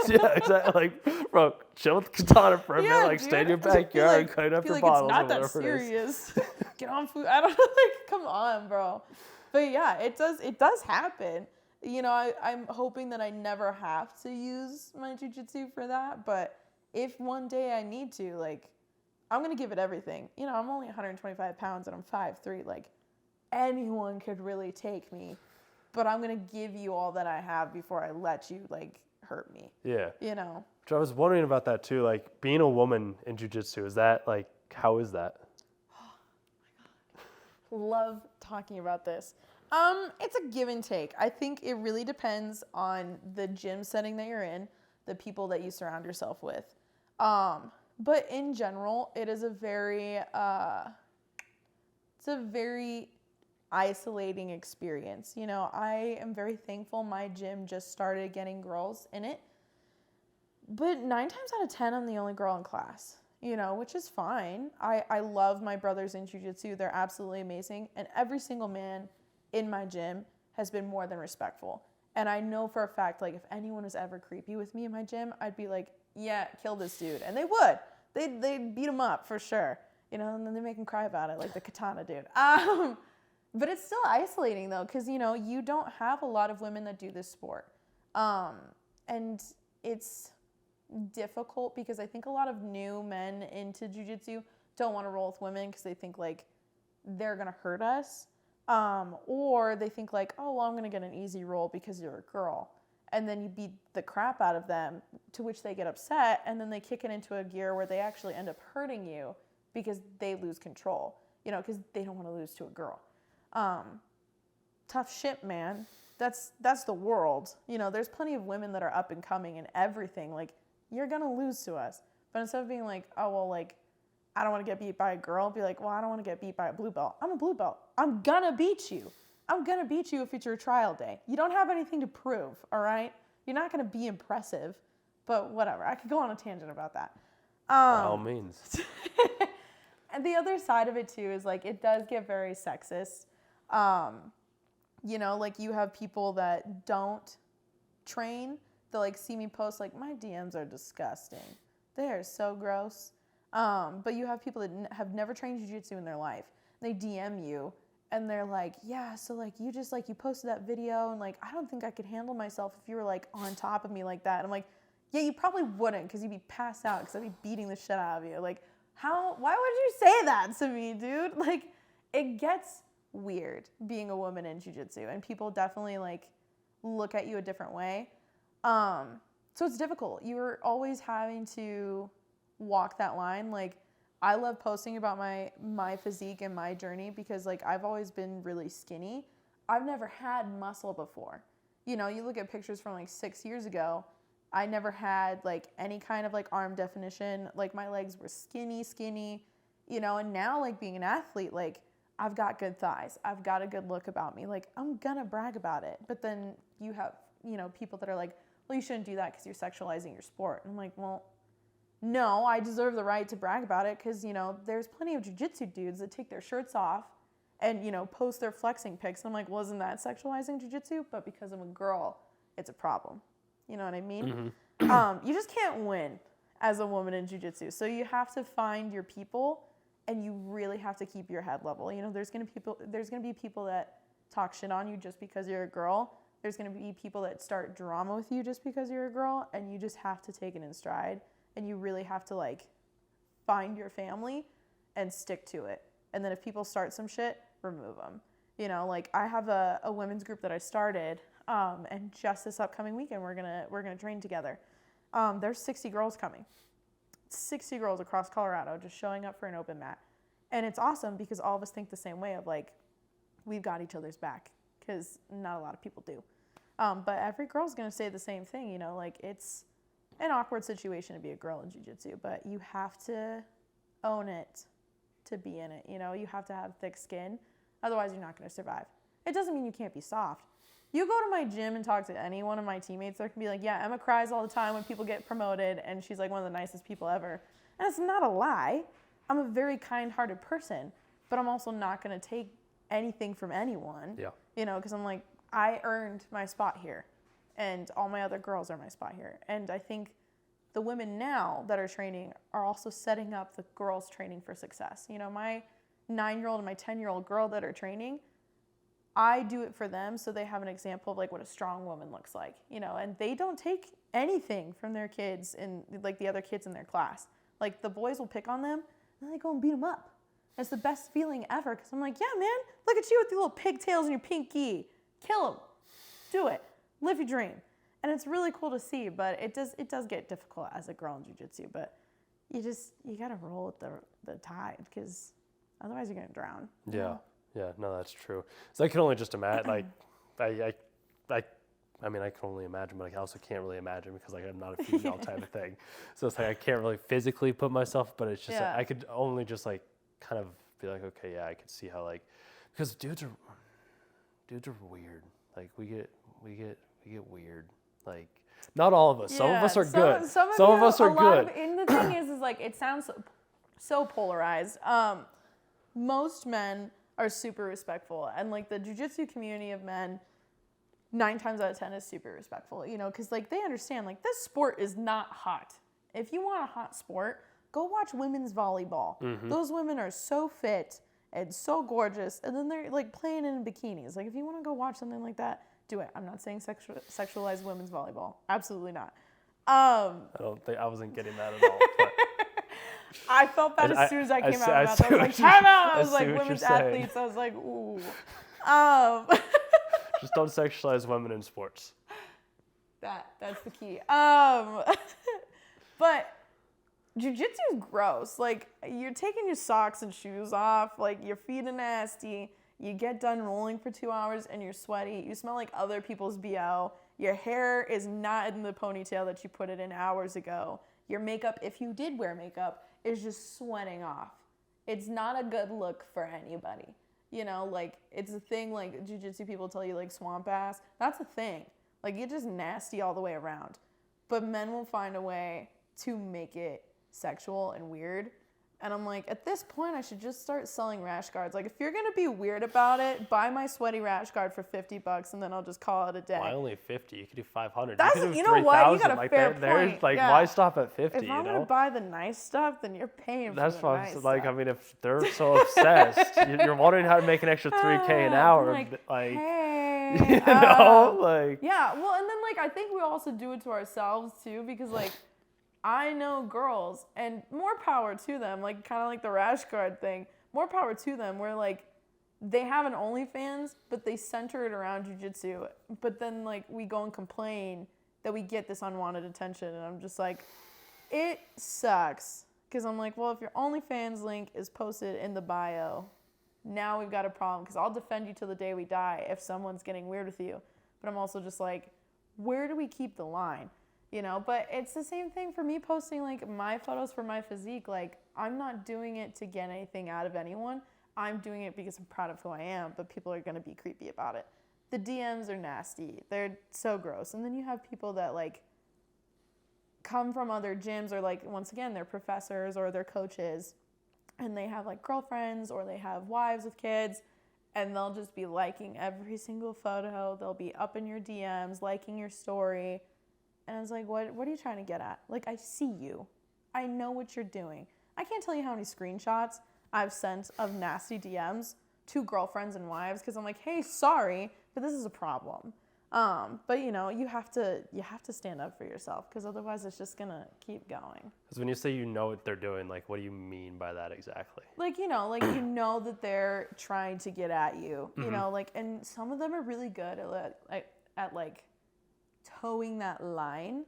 yeah, exactly. Like, bro, chill with the katana for a minute. Like, dude, stay in your backyard and clean up your bottles or whatever it's not that serious. Get on food. I don't know. Like, come on, bro. But, yeah, it does happen. You know, I'm hoping that I never have to use my jujitsu for that. But if one day I need to, like, I'm going to give it everything. You know, I'm only 125 pounds and I'm 5'3". Like, anyone could really take me. But I'm going to give you all that I have before I let you, like, hurt me. Yeah. You know? So I was wondering about that, too. Like, being a woman in jujitsu, is that, like, how is that? Oh, my God. Love talking about this. It's a give and take. I think it really depends on the gym setting that you're in, the people that you surround yourself with. But in general, it is it's a very isolating experience. You know, I am very thankful my gym just started getting girls in it. But 9 times out of 10, I'm the only girl in class, you know, which is fine. I love my brothers in jiu-jitsu. They're absolutely amazing. And every single man in my gym has been more than respectful. And I know for a fact, like, if anyone was ever creepy with me in my gym, I'd be like, yeah, kill this dude. And they would. They'd beat him up for sure. You know, and then they make him cry about it, like the katana dude. But it's still isolating, though, because, you know, you don't have a lot of women that do this sport. And it's difficult because I think a lot of new men into jiu-jitsu don't want to roll with women because they think, like, they're going to hurt us. Or they think, like, oh, well, I'm going to get an easy roll because you're a girl. And then you beat the crap out of them, to which they get upset, and then they kick it into a gear where they actually end up hurting you because they lose control, you know, because they don't want to lose to a girl. Tough shit, man. That's the world. You know, there's plenty of women that are up and coming and everything. Like, you're going to lose to us. But instead of being like, oh, well, like, I don't want to get beat by a girl, be like, well, I don't want to get beat by a blue belt. I'm a blue belt. I'm going to beat you. I'm going to beat you if it's your trial day. You don't have anything to prove, all right? You're not going to be impressive, but whatever. I could go on a tangent about that. By all means. And the other side of it, too, is, like, it does get very sexist. You know, like, you have people that don't train. They, like, see me post, like, my DMs are disgusting. They are so gross. But you have people that have never trained jiu-jitsu in their life. They DM you, and they're like, yeah, so, like, you just, like, you posted that video, and, like, I don't think I could handle myself if you were, like, on top of me like that. And I'm like, yeah, you probably wouldn't, because you'd be passed out, because I'd be beating the shit out of you. Like, why would you say that to me, dude? Like, it gets weird being a woman in jiu-jitsu, and people definitely, like, look at you a different way. So it's difficult. You're always having to walk that line. Like, I love posting about my physique and my journey because, like, I've always been really skinny. I've never had muscle before. You know, you look at pictures from, like, 6 years ago, I never had, like, any kind of, like, arm definition. Like, my legs were skinny, you know, and now, like, being an athlete, like, I've got good thighs. I've got a good look about me. Like, I'm gonna brag about it. But then you have, you know, people that are like, well, you shouldn't do that because you're sexualizing your sport. And I'm like, well, no, I deserve the right to brag about it because, you know, there's plenty of jiu-jitsu dudes that take their shirts off and, you know, post their flexing pics. And I'm like, well, isn't that sexualizing jiu-jitsu? But because I'm a girl, it's a problem. You know what I mean? Mm-hmm. You just can't win as a woman in jiu-jitsu. So you have to find your people, and you really have to keep your head level. You know, there's gonna be people that talk shit on you just because you're a girl. There's gonna be people that start drama with you just because you're a girl, and you just have to take it in stride. And you really have to, like, find your family and stick to it. And then if people start some shit, remove them. You know, like, I have a women's group that I started, and just this upcoming weekend we're gonna train together. There's 60 girls coming. 60 girls across Colorado just showing up for an open mat. And it's awesome because all of us think the same way of, like, we've got each other's back, because not a lot of people do. But every girl's gonna say the same thing, you know, like, it's an awkward situation to be a girl in jiu-jitsu, but you have to own it to be in it. You know, you have to have thick skin. Otherwise, you're not going to survive. It doesn't mean you can't be soft. You go to my gym and talk to any one of my teammates, they're going to be like, yeah, Emma cries all the time when people get promoted, and she's, like, one of the nicest people ever. And it's not a lie. I'm a very kind-hearted person, but I'm also not going to take anything from anyone. Yeah. You know, because I'm like, I earned my spot here. And all my other girls are my spot here. And I think the women now that are training are also setting up the girls training for success. You know, my 9-year-old and my 10-year-old girl that are training, I do it for them so they have an example of, like, what a strong woman looks like. You know, and they don't take anything from their kids and, like, the other kids in their class. Like, the boys will pick on them, and then they go and beat them up. And it's the best feeling ever because I'm like, yeah, man, look at you with your little pigtails and your pink gi. Kill them. Do it. Live your dream. And it's really cool to see, but it does get difficult as a girl in jiu-jitsu, but you gotta roll with the tide, because otherwise you're gonna drown. Yeah. Yeah, no, that's true. So I can only just imagine, like, I mean, I can only imagine, but I also can't really imagine because, like, I'm not a female type of thing. So it's like I can't really physically put myself, but it's just like, I could only just like kind of be like, okay, yeah, I could see how, like, because dudes are weird. Like we get weird. Like not all of us. Some of us are good. Some of us are good. And the thing is like it sounds so polarized. Most men are super respectful, and like the jiu-jitsu community of men, 9 times out of 10 is super respectful, you know, because like they understand like this sport is not hot. If you want a hot sport, go watch women's volleyball. Those women are so fit and so gorgeous, and then they're like playing in bikinis. Like if you want to go watch something like that, do it. I'm not saying sexualize women's volleyball. Absolutely not. I wasn't getting that at all. But I felt that as soon as I came out about that. I was like, time out. I was like, women's athletes. I was like, ooh. Just don't sexualize women in sports. That's the key. But jiu-jitsu is gross. Like, you're taking your socks and shoes off. Like, your feet are nasty. You get done rolling for 2 hours and you're sweaty. You smell like other people's BO. Your hair is not in the ponytail that you put it in hours ago. Your makeup, if you did wear makeup, is just sweating off. It's not a good look for anybody. You know, like, it's a thing, like, jiu-jitsu people tell you, like, swamp ass. That's a thing. Like, you're just nasty all the way around. But men will find a way to make it sexual and weird. And I'm like, at this point, I should just start selling rash guards. Like, if you're going to be weird about it, buy my sweaty rash guard for $50, and then I'll just call it a day. Why only 50? You could do 500. That's, you know what? You got a fair point. Like, why stop at 50, if I'm going to buy the nice stuff, then you're paying for the nice stuff. That's why, like, I mean, if they're so obsessed, you're wondering how to make an extra $3K an hour. Like, hey, you know, like. Yeah, well, and then, like, I think we also do it to ourselves, too, because, like, I know girls, and more power to them, like kind of like the rash guard thing, more power to them, where like they have an OnlyFans, but they center it around jiu-jitsu, but then like we go and complain that we get this unwanted attention, and I'm just like, it sucks, because I'm like, well, if your OnlyFans link is posted in the bio, now we've got a problem, because I'll defend you till the day we die if someone's getting weird with you, but I'm also just like, where do we keep the line? You know, but it's the same thing for me posting, like, my photos for my physique. Like, I'm not doing it to get anything out of anyone. I'm doing it because I'm proud of who I am, but people are going to be creepy about it. The DMs are nasty. They're so gross. And then you have people that, like, come from other gyms or, like, once again, they're professors or they're coaches, and they have, like, girlfriends or they have wives with kids, and they'll just be liking every single photo. They'll be up in your DMs, liking your story. And I was like, what are you trying to get at? Like, I see you. I know what you're doing. I can't tell you how many screenshots I've sent of nasty DMs to girlfriends and wives because I'm like, hey, sorry, but this is a problem. But, you know, you have to stand up for yourself because otherwise it's just going to keep going. Because when you say you know what they're doing, like, what do you mean by that exactly? Like, you know that they're trying to get at you, you know, like, and some of them are really good at like, towing that line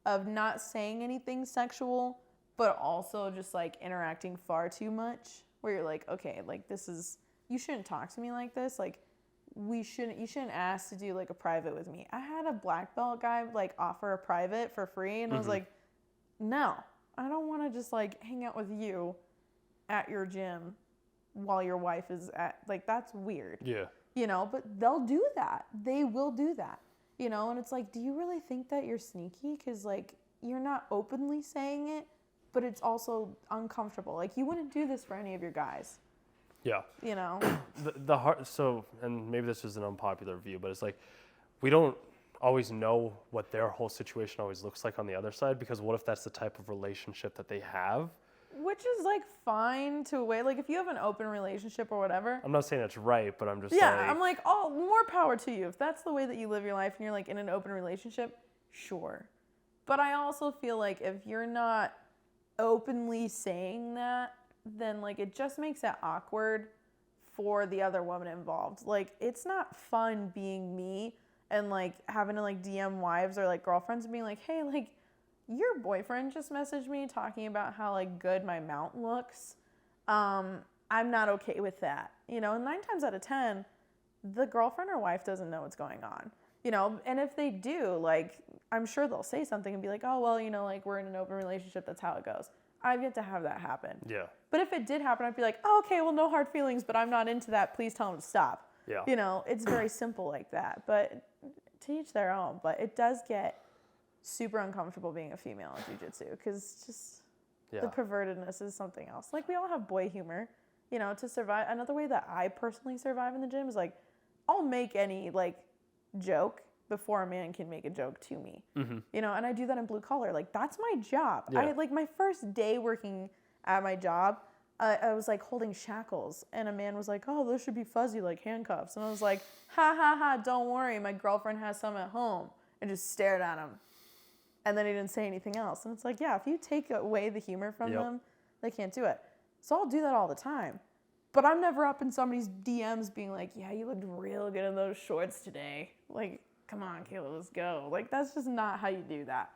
of not saying anything sexual, but also just like interacting far too much where you're like, okay, like you shouldn't talk to me like this. Like you shouldn't ask to do like a private with me. I had a black belt guy like offer a private for free and I was like, no, I don't want to just like hang out with you at your gym while your wife is at, like, that's weird. Yeah. You know, but they'll do that. They will do that. You know, and it's like, do you really think that you're sneaky? Because, like, you're not openly saying it, but it's also uncomfortable. Like, you wouldn't do this for any of your guys. Yeah. You know? the hard, so, and maybe this is an unpopular view, but it's like, we don't always know what their whole situation always looks like on the other side, because what if that's the type of relationship that they have? Which is, like, fine to a way. Like, if you have an open relationship or whatever. I'm not saying it's right, but I'm just I'm like, oh, more power to you. If that's the way that you live your life and you're, like, in an open relationship, sure. But I also feel like if you're not openly saying that, then, like, it just makes it awkward for the other woman involved. Like, it's not fun being me and, like, having to, like, DM wives or, like, girlfriends and being like, hey, like, your boyfriend just messaged me talking about how, like, good my mount looks. I'm not okay with that. You know, and 9 times out of 10, the girlfriend or wife doesn't know what's going on. You know, and if they do, like, I'm sure they'll say something and be like, oh, well, you know, like, we're in an open relationship. That's how it goes. I've yet to have that happen. Yeah. But if it did happen, I'd be like, oh, okay, well, no hard feelings, but I'm not into that. Please tell him to stop. Yeah. You know, it's very simple like that. But to each their own. But it does get super uncomfortable being a female in jiu-jitsu because just the pervertedness is something else. Like, we all have boy humor, you know, to survive. Another way that I personally survive in the gym is, like, I'll make any, like, joke before a man can make a joke to me. Mm-hmm. You know, and I do that in blue collar. Like, that's my job. Yeah. Like, my first day working at my job, I was, like, holding shackles. And a man was like, oh, those should be fuzzy like handcuffs. And I was like, ha, ha, ha, don't worry. My girlfriend has some at home. And just stared at him. And then he didn't say anything else. And it's like, yeah, if you take away the humor from them, they can't do it. So I'll do that all the time. But I'm never up in somebody's DMs being like, yeah, you looked real good in those shorts today. Like, come on, Kayla, let's go. Like, that's just not how you do that.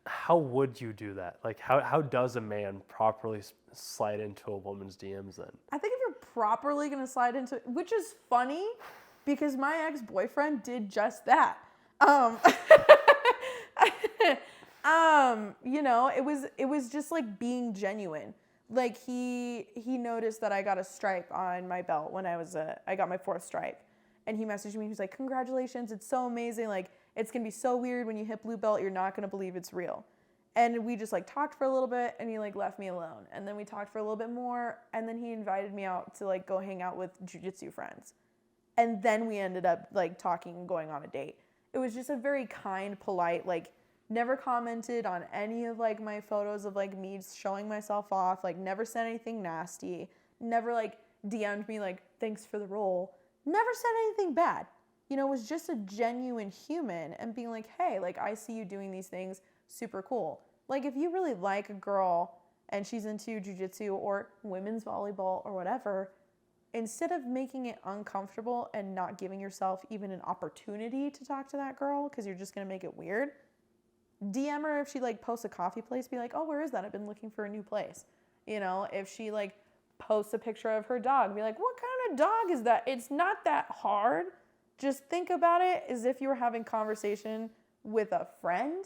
How would you do that? Like, how does a man properly slide into a woman's DMs then? I think if you're properly going to slide into, which is funny because my ex-boyfriend did just that. You know, it was just like being genuine. Like, he noticed that I got a stripe on my belt when I got my 4th stripe. And he messaged me, he was like, congratulations, it's so amazing. Like, it's going to be so weird when you hit blue belt, you're not going to believe it's real. And we just, like, talked for a little bit, and he, like, left me alone. And then we talked for a little bit more, and then he invited me out to, like, go hang out with jiu-jitsu friends. And then we ended up, like, talking and going on a date. It was just a very kind, polite, like, never commented on any of, like, my photos of, like, me showing myself off, like, never said anything nasty, never, like, DM'd me, like, thanks for the roll, never said anything bad. You know, was just a genuine human and being like, hey, like, I see you doing these things, super cool. Like, if you really like a girl and she's into jiu-jitsu or women's volleyball or whatever, instead of making it uncomfortable and not giving yourself even an opportunity to talk to that girl because you're just going to make it weird, DM her if she, like, posts a coffee place, be like, oh, where is that? I've been looking for a new place. You know, if she, like, posts a picture of her dog, be like, what kind of dog is that? It's not that hard. Just think about it as if you were having conversation with a friend,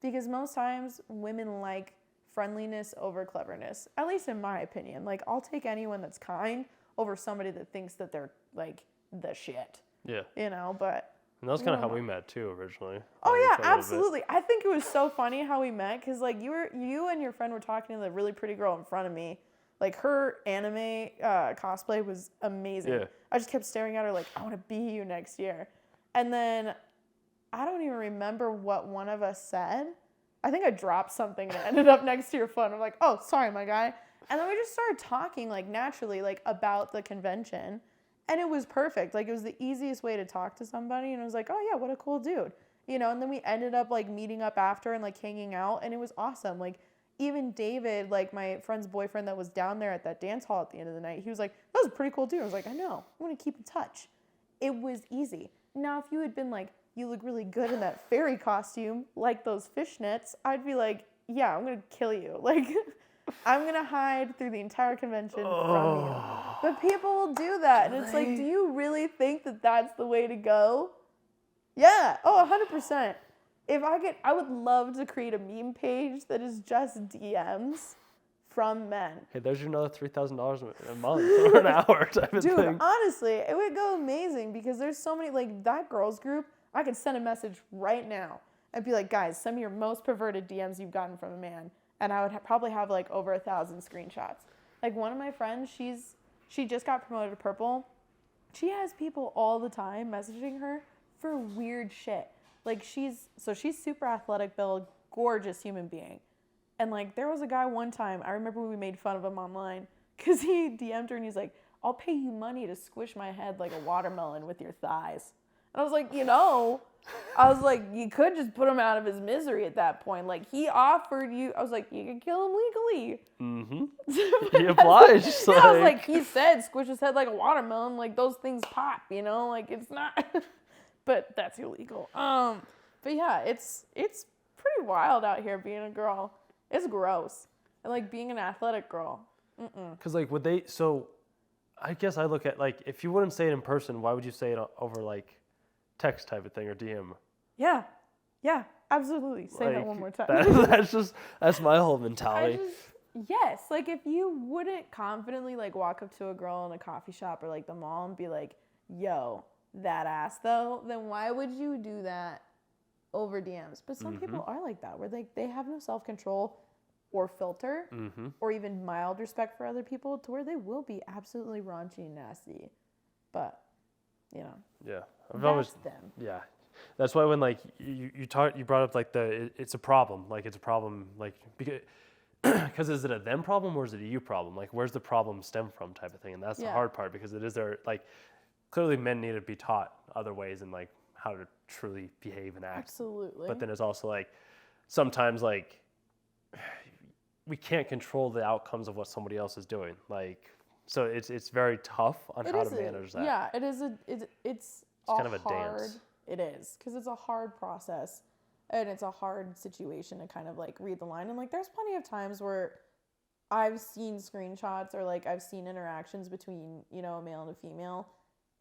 because most times women like friendliness over cleverness, at least in my opinion. Like, I'll take anyone that's kind over somebody that thinks that they're, like, the shit. Yeah. You know, but... And that was kind of how we met, too, originally. Oh, yeah, absolutely. I think it was so funny how we met, because, like, you and your friend were talking to the really pretty girl in front of me. Like, her anime cosplay was amazing. Yeah. I just kept staring at her like, I want to be you next year. And then I don't even remember what one of us said. I think I dropped something and it ended up next to your phone. I'm like, oh, sorry, my guy. And then we just started talking, like, naturally, like, about the convention. And it was perfect. Like, it was the easiest way to talk to somebody. And I was like, oh, yeah, what a cool dude. You know, and then we ended up, like, meeting up after and, like, hanging out. And it was awesome. Like, even David, like, my friend's boyfriend that was down there at that dance hall at the end of the night, he was like, that was a pretty cool dude. I was like, I know. I want to keep in touch. It was easy. Now, if you had been like, you look really good in that fairy costume, like those fishnets, I'd be like, yeah, I'm going to kill you. Like, I'm going to hide through the entire convention from you. But people will do that. And it's like, do you really think that that's the way to go? Yeah. Oh, 100%. I would love to create a meme page that is just DMs from men. Hey, there's your another $3,000 a month or an hour type of thing. Dude, honestly, it would go amazing because there's so many, like, that girls group, I could send a message right now and be like, guys, send me your most perverted DMs you've gotten from a man. And I would probably have, like, over 1,000 screenshots. Like, one of my friends, she just got promoted to purple. She has people all the time messaging her for weird shit. Like, she's super athletic build, gorgeous human being. And, like, there was a guy one time, I remember we made fun of him online, because he DM'd her and he's like, I'll pay you money to squish my head like a watermelon with your thighs. And I was like, you could just put him out of his misery at that point. Like, he offered you, I was like, you could kill him legally. Mm-hmm. He obliged. Yeah, I was like, he said squish his head like a watermelon, like, those things pop, you know? Like, it's not... But that's illegal. But yeah, it's pretty wild out here being a girl. It's gross. And, like, being an athletic girl. Because, like, would they, so I guess I look at like if you wouldn't say it in person, why would you say it over like text type of thing or DM? Yeah. Yeah. Absolutely. Say that Like, one more time. that's my whole I mentality. yes, like if you wouldn't confidently like walk up to a girl in a coffee shop or like the mall and be like, "Yo, that ass though," then why would you do that over DMs? But some people are like that, where they have no self-control or filter or even mild respect for other people, to where they will be absolutely raunchy and nasty. But you know, Yeah, I've that's always them. yeah. That's why when like you brought up like it's a problem, like it's a problem, like because is it a them problem or is it a you problem? Like where's the problem stem from type of thing, and that's the hard part, because it is there like clearly men need to be taught other ways and like how to truly behave and act. Absolutely. But then it's also like sometimes like we can't control the outcomes of what somebody else is doing, like so it's very tough on how to manage that. Yeah, it is it's kind of a dance. It is, because it's a hard process and it's a hard situation to kind of like read the line. And like there's plenty of times where I've seen screenshots or like I've seen interactions between, you know, a male and a female,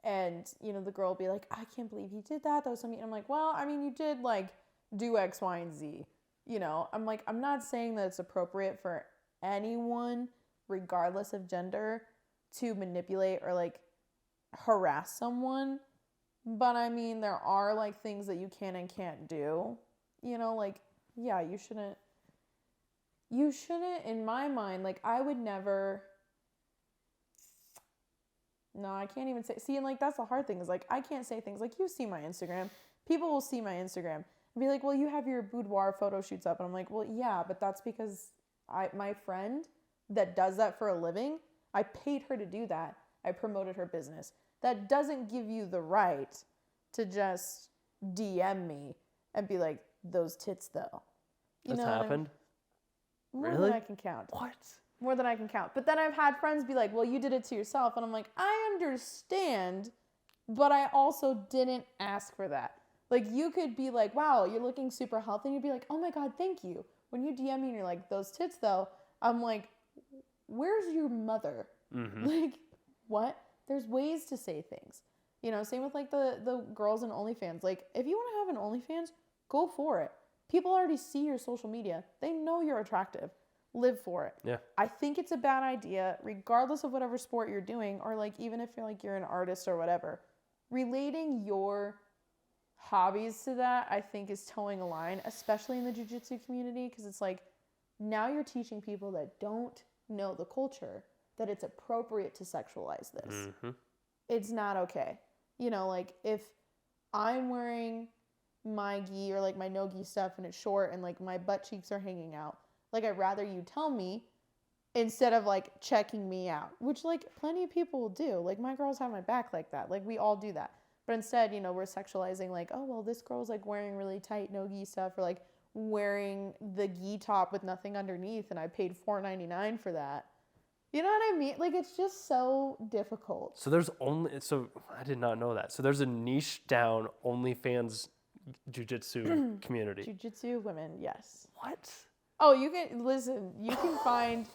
and you know the girl will be like, "I can't believe he did that. That was something." I'm like, "Well, I mean, you did like do X, Y, and Z." You know, I'm like, I'm not saying that it's appropriate for anyone, regardless of gender, to manipulate or like harass someone. But I mean, there are like things that you can and can't do. You know, like, yeah, you shouldn't, in my mind, like, I would never, no, I can't even say, see, and like, that's the hard thing, is like, I can't say things like, you see my Instagram. People will see my Instagram and be like, well, you have your boudoir photo shoots up. And I'm like, well, yeah, but that's because my friend that does that for a living, I paid her to do that. I promoted her business. That doesn't give you the right to just DM me and be like, those tits though. That's happened? More Really? than I can count. What? More than I can count. But then I've had friends be like, well, you did it to yourself. And I'm like, I understand, but I also didn't ask for that. Like, you could be like, wow, you're looking super healthy. And you'd be like, oh my God, thank you. When you DM me and you're like, those tits though, I'm like, where's your mother? Like, what? There's ways to say things. You know, same with like the girls in OnlyFans. Like, if you want to have an OnlyFans, go for it. People already see your social media. They know you're attractive. Live for it. Yeah. I think it's a bad idea, regardless of whatever sport you're doing, or like even if you're an artist or whatever. Relating your hobbies to that, I think, is towing a line, especially in the jiu-jitsu community, because it's like, now you're teaching people that don't know the culture that it's appropriate to sexualize this. It's not okay. You know, like if I'm wearing my gi or like my no gi stuff and it's short and like my butt cheeks are hanging out, like I'd rather you tell me instead of like checking me out, which like plenty of people will do. Like my girls have my back like that. Like we all do that. But instead, you know, we're sexualizing like, oh, well, this girl's like wearing really tight no gi stuff, or like wearing the gi top with nothing underneath and I paid $4.99 for that. You know what I mean? Like, it's just so difficult. So I did not know that. So there's a niche down OnlyFans jiu-jitsu community. Jiu-jitsu women, yes. What? Oh, you can find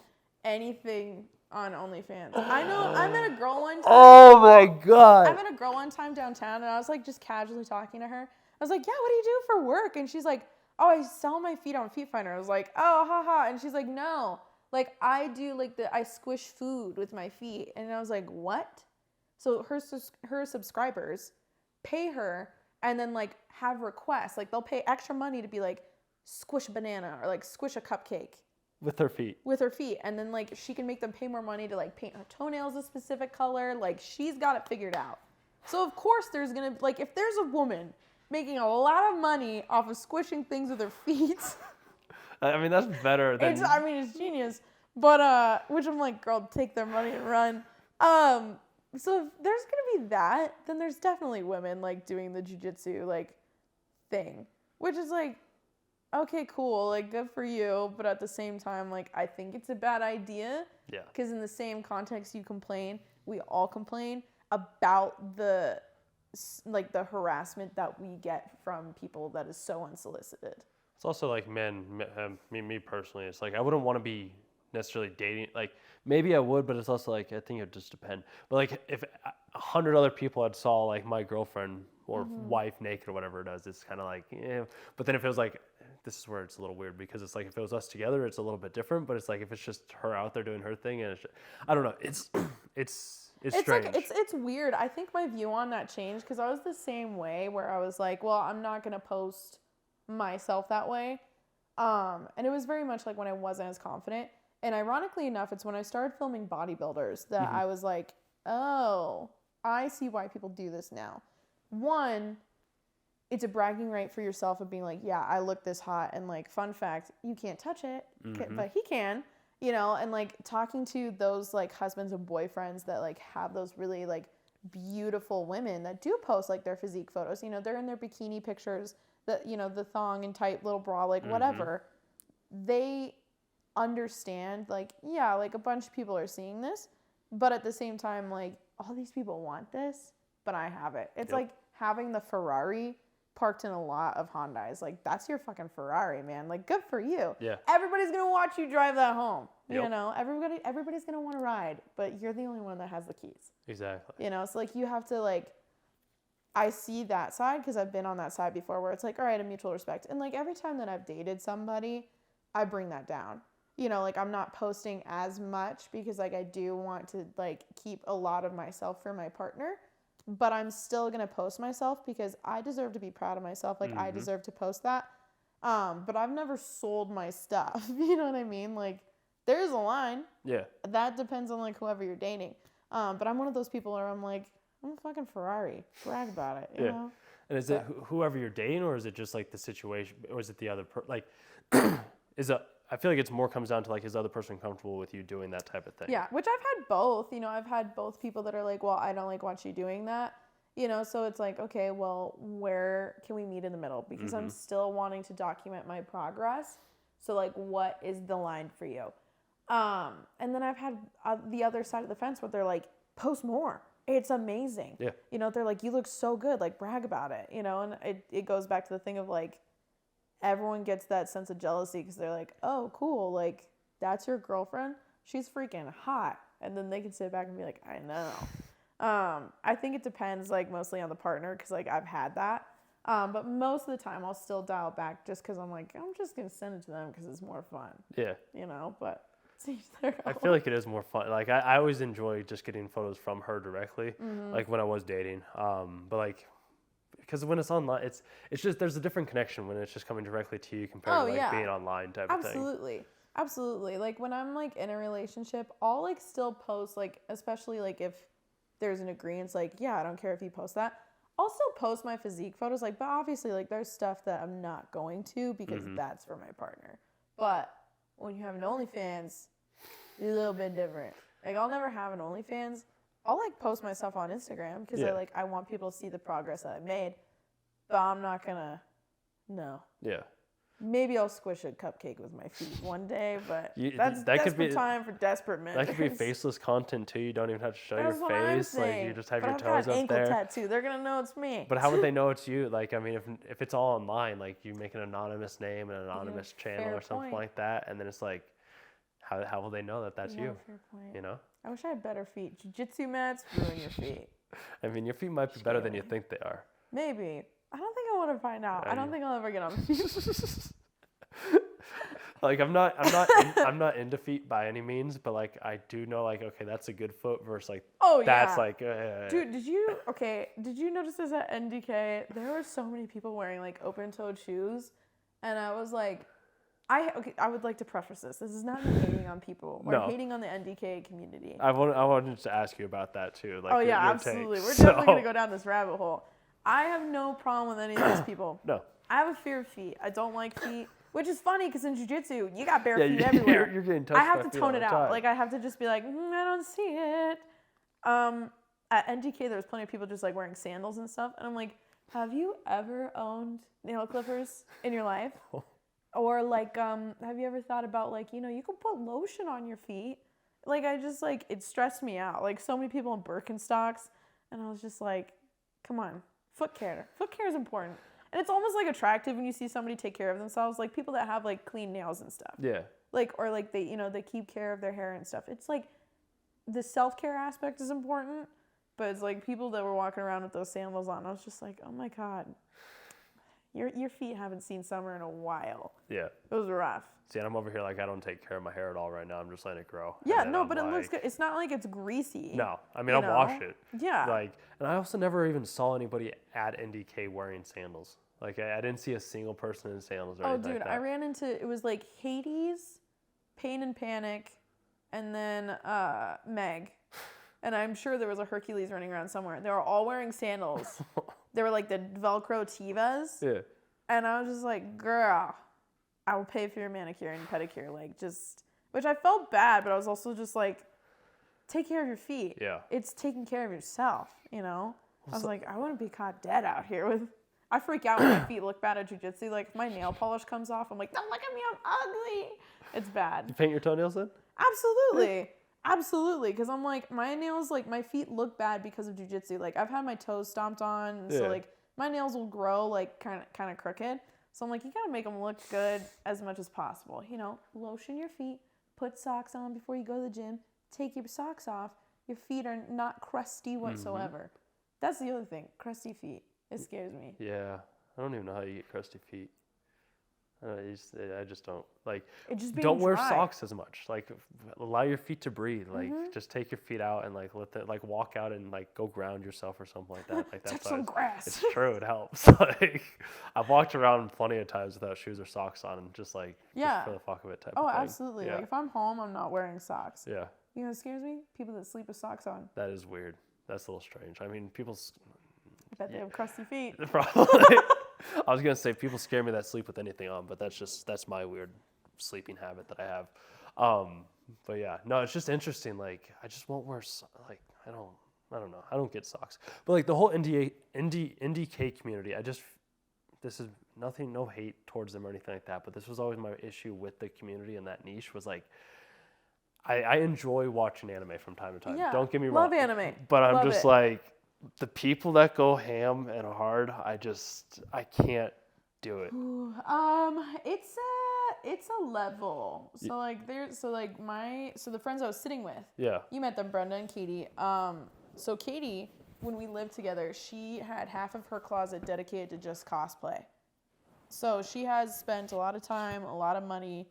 anything on OnlyFans. I know, I met a girl one time. Oh my God. I met a girl one time downtown, and I was like just casually talking to her. I was like, yeah, what do you do for work? And she's like, oh, I sell my feet on Feet Finder. I was like, oh, haha. And she's like, no. Like, I do, like, I squish food with my feet. And I was like, what? So her subscribers pay her and then, like, have requests. Like, they'll pay extra money to be like, squish a banana or, like, squish a cupcake. With her feet. With her feet. And then, like, she can make them pay more money to, like, paint her toenails a specific color. Like, she's got it figured out. So, of course, there's going to, like, if there's a woman making a lot of money off of squishing things with her feet... I mean, that's better than... It's genius. But, which I'm like, girl, take their money and run. So if there's going to be that, then there's definitely women, like, doing the jiu-jitsu, like, thing. Which is, like, okay, cool. Like, good for you. But at the same time, like, I think it's a bad idea. Yeah. Because in the same context you complain, we all complain about the harassment that we get from people that is so unsolicited. It's also like me personally, it's like I wouldn't want to be necessarily dating. Like maybe I would, but it's also like I think it would just depend. But like if 100 other people had saw like my girlfriend or wife naked or whatever it is, it's kind of like yeah. But then if it was like this is where it's a little weird because it's like if it was us together, it's a little bit different. But it's like if it's just her out there doing her thing and I don't know. It's strange. Like it's weird. I think my view on that changed because I was the same way where I was like, well, I'm not gonna post myself that way. And it was very much like when I wasn't as confident. And ironically enough, it's when I started filming bodybuilders that I was like, oh, I see why people do this now. One, it's a bragging right for yourself of being like, yeah, I look this hot. And like, fun fact, you can't touch it, but he can. You know, and like talking to those like husbands and boyfriends that like have those really like beautiful women that do post like their physique photos, you know, they're in their bikini pictures, that, you know, the thong and tight little bra, like whatever. They understand like, yeah, like a bunch of people are seeing this, but at the same time, like all these people want this, but I have it. It's like having the Ferrari parked in a lot of Hondas. Like that's your fucking Ferrari, man. Like good for you. Yeah. Everybody's gonna watch you drive that home. You know, everybody's gonna want to ride, but you're the only one that has the keys. Exactly. You know, so like you have to like. I see that side because I've been on that side before, where it's like, all right, a mutual respect, and like every time that I've dated somebody, I bring that down. You know, like I'm not posting as much because like I do want to like keep a lot of myself for my partner. But I'm still going to post myself because I deserve to be proud of myself. Like, I deserve to post that. But I've never sold my stuff. You know what I mean? Like, there's a line. Yeah. That depends on, like, whoever you're dating. But I'm one of those people where I'm like, I'm a fucking Ferrari. Brag about it, you know? And is it whoever you're dating, or is it just, like, the situation? Or is it the other like, I feel like it's more comes down to, like, is the other person comfortable with you doing that type of thing? Yeah, which I've had both. You know, I've had both people that are like, well, I don't like watch you doing that. You know, so it's like, okay, well, where can we meet in the middle? Because I'm still wanting to document my progress. So, like, what is the line for you? And then I've had the other side of the fence where they're like, post more. It's amazing. Yeah. You know, they're like, you look so good. Like, brag about it. You know, and it goes back to the thing of, like, everyone gets that sense of jealousy because they're like, oh, cool. Like, that's your girlfriend? She's freaking hot. And then they can sit back and be like, I know. I think it depends, like, mostly on the partner because, like, I've had that. But most of the time I'll still dial back just because I'm like, I'm just going to send it to them because it's more fun. Yeah. You know, but see, there I feel like it is more fun. Like, I always enjoy just getting photos from her directly, like, when I was dating. But, like, because when it's online, it's just, there's a different connection when it's just coming directly to you compared to, like, being online type of thing. Absolutely. Like, when I'm, like, in a relationship, I'll, like, still post, like, especially, like, if there's an agreement, like, yeah, I don't care if you post that. I'll still post my physique photos, like, but obviously, like, there's stuff that I'm not going to because that's for my partner. But when you have an OnlyFans, it's a little bit different. Like, I'll never have an OnlyFans. I'll, like, post myself on Instagram because I want people to see the progress that I made. But I'm not gonna, no. Yeah. Maybe I'll squish a cupcake with my feet one day, but that's that could desperate be time for desperate men. That could be faceless content too. You don't even have to show That's your what I'm face. Like, saying. you just have But your I've toes got an up ankle there. tattoo. They're gonna know it's me. But how would they know it's you? Like, I mean, if it's all online, like you make an anonymous name and an anonymous channel or something like that, and then it's like, how will they know that that's you? Fair point. You know? I wish I had better feet. Jiu-jitsu mats ruin your feet. I mean, your feet might be better than you think they are. Maybe. I don't think I want to find out. I don't think I'll ever get on feet. Like, I'm not into feet by any means, but like I do know, like, okay, that's a good foot versus like that's like Dude, did you notice this at NDK? There were so many people wearing like open-toed shoes, and I was like, I would like to preface this. This is not me hating on people or hating on the NDK community. I wanted to ask you about that too. Like, your absolutely. take. We're definitely gonna go down this rabbit hole. I have no problem with any of these people. No. I have a fear of feet. I don't like feet. Which is funny because in jiu-jitsu, you got bare feet everywhere. You're getting touched. I have to tone it out. Like, I have to just be like, I don't see it. At NDK, there was plenty of people just like wearing sandals and stuff. And I'm like, have you ever owned nail clippers in your life? Or like, have you ever thought about like, you know, you can put lotion on your feet? Like, I just like, it stressed me out. Like, so many people in Birkenstocks. And I was just like, come on, foot care. Foot care is important. And it's almost like attractive when you see somebody take care of themselves, like people that have like clean nails and stuff. Yeah. like, or like they, they keep care of their hair and stuff. It's like the self-care aspect is important, but it's like people that were walking around with those sandals on, I was just like, oh my God, your feet haven't seen summer in a while. Yeah. It was rough. See, and I'm over here like I don't take care of my hair at all right now. I'm just letting it grow. Yeah, no, but it looks good. It's not like it's greasy. No, I mean, I'll wash it. Yeah. Like, and I also never even saw anybody at NDK wearing sandals. Like, I didn't see a single person in sandals or anything like that. I ran into, it was like Hades, Pain and Panic, and then Meg. And I'm sure there was a Hercules running around somewhere. They were all wearing sandals. They were like the Velcro Tevas. Yeah. And I was just like, girl, I will pay for your manicure and pedicure. Like, just, which I felt bad, but I was also just like, take care of your feet. Yeah. It's taking care of yourself, I was like, I wouldn't be caught dead out here with, I freak out when my feet look bad at jiu-jitsu. Like, if my nail polish comes off, I'm like, don't look at me, I'm ugly. It's bad. You paint your toenails then? Absolutely. Absolutely. Because I'm like, my nails, like, my feet look bad because of jiu-jitsu. Like, I've had my toes stomped on. So, like, my nails will grow, like, kind of crooked. So I'm like, you got to make them look good as much as possible. Lotion your feet, put socks on before you go to the gym, take your socks off. Your feet are not crusty whatsoever. Mm-hmm. That's the other thing, crusty feet. It scares me. Yeah. I don't even know how you get crusty feet. I just don't. Like, don't wear socks as much. Like, allow your feet to breathe. Like, just take your feet out and, like, walk out and, like, go ground yourself or something like that. Like, touch some grass. It's true. It helps. Like, I've walked around plenty of times without shoes or socks on and just, like, just for the fuck of it type of thing. Oh, absolutely. Yeah. Like, if I'm home, I'm not wearing socks. Yeah. It scares me? People that sleep with socks on. That is weird. That's a little strange. I mean, I bet they have crusty feet. Probably. I was going to say, people scare me that sleep with anything on, but that's my weird sleeping habit that I have. But yeah, no, it's just interesting. Like, I just won't wear, like, I don't know. I don't get socks. But like the whole NDK community, this is nothing, no hate towards them or anything like that, but this was always my issue with the community and that niche was like, I enjoy watching anime from time to time. Yeah, don't get me wrong. Love anime. But I'm just like, the people that go ham and hard, I can't do it. It's a level. So like the friends I was sitting with. Yeah. You met them, Brenda and Katie. So Katie, when we lived together, she had half of her closet dedicated to just cosplay. So she has spent a lot of time, a lot of money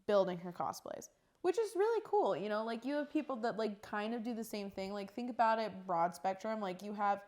building her cosplays, which is really cool. Like you have people that like kind of do the same thing. Like think about it broad spectrum. Like you have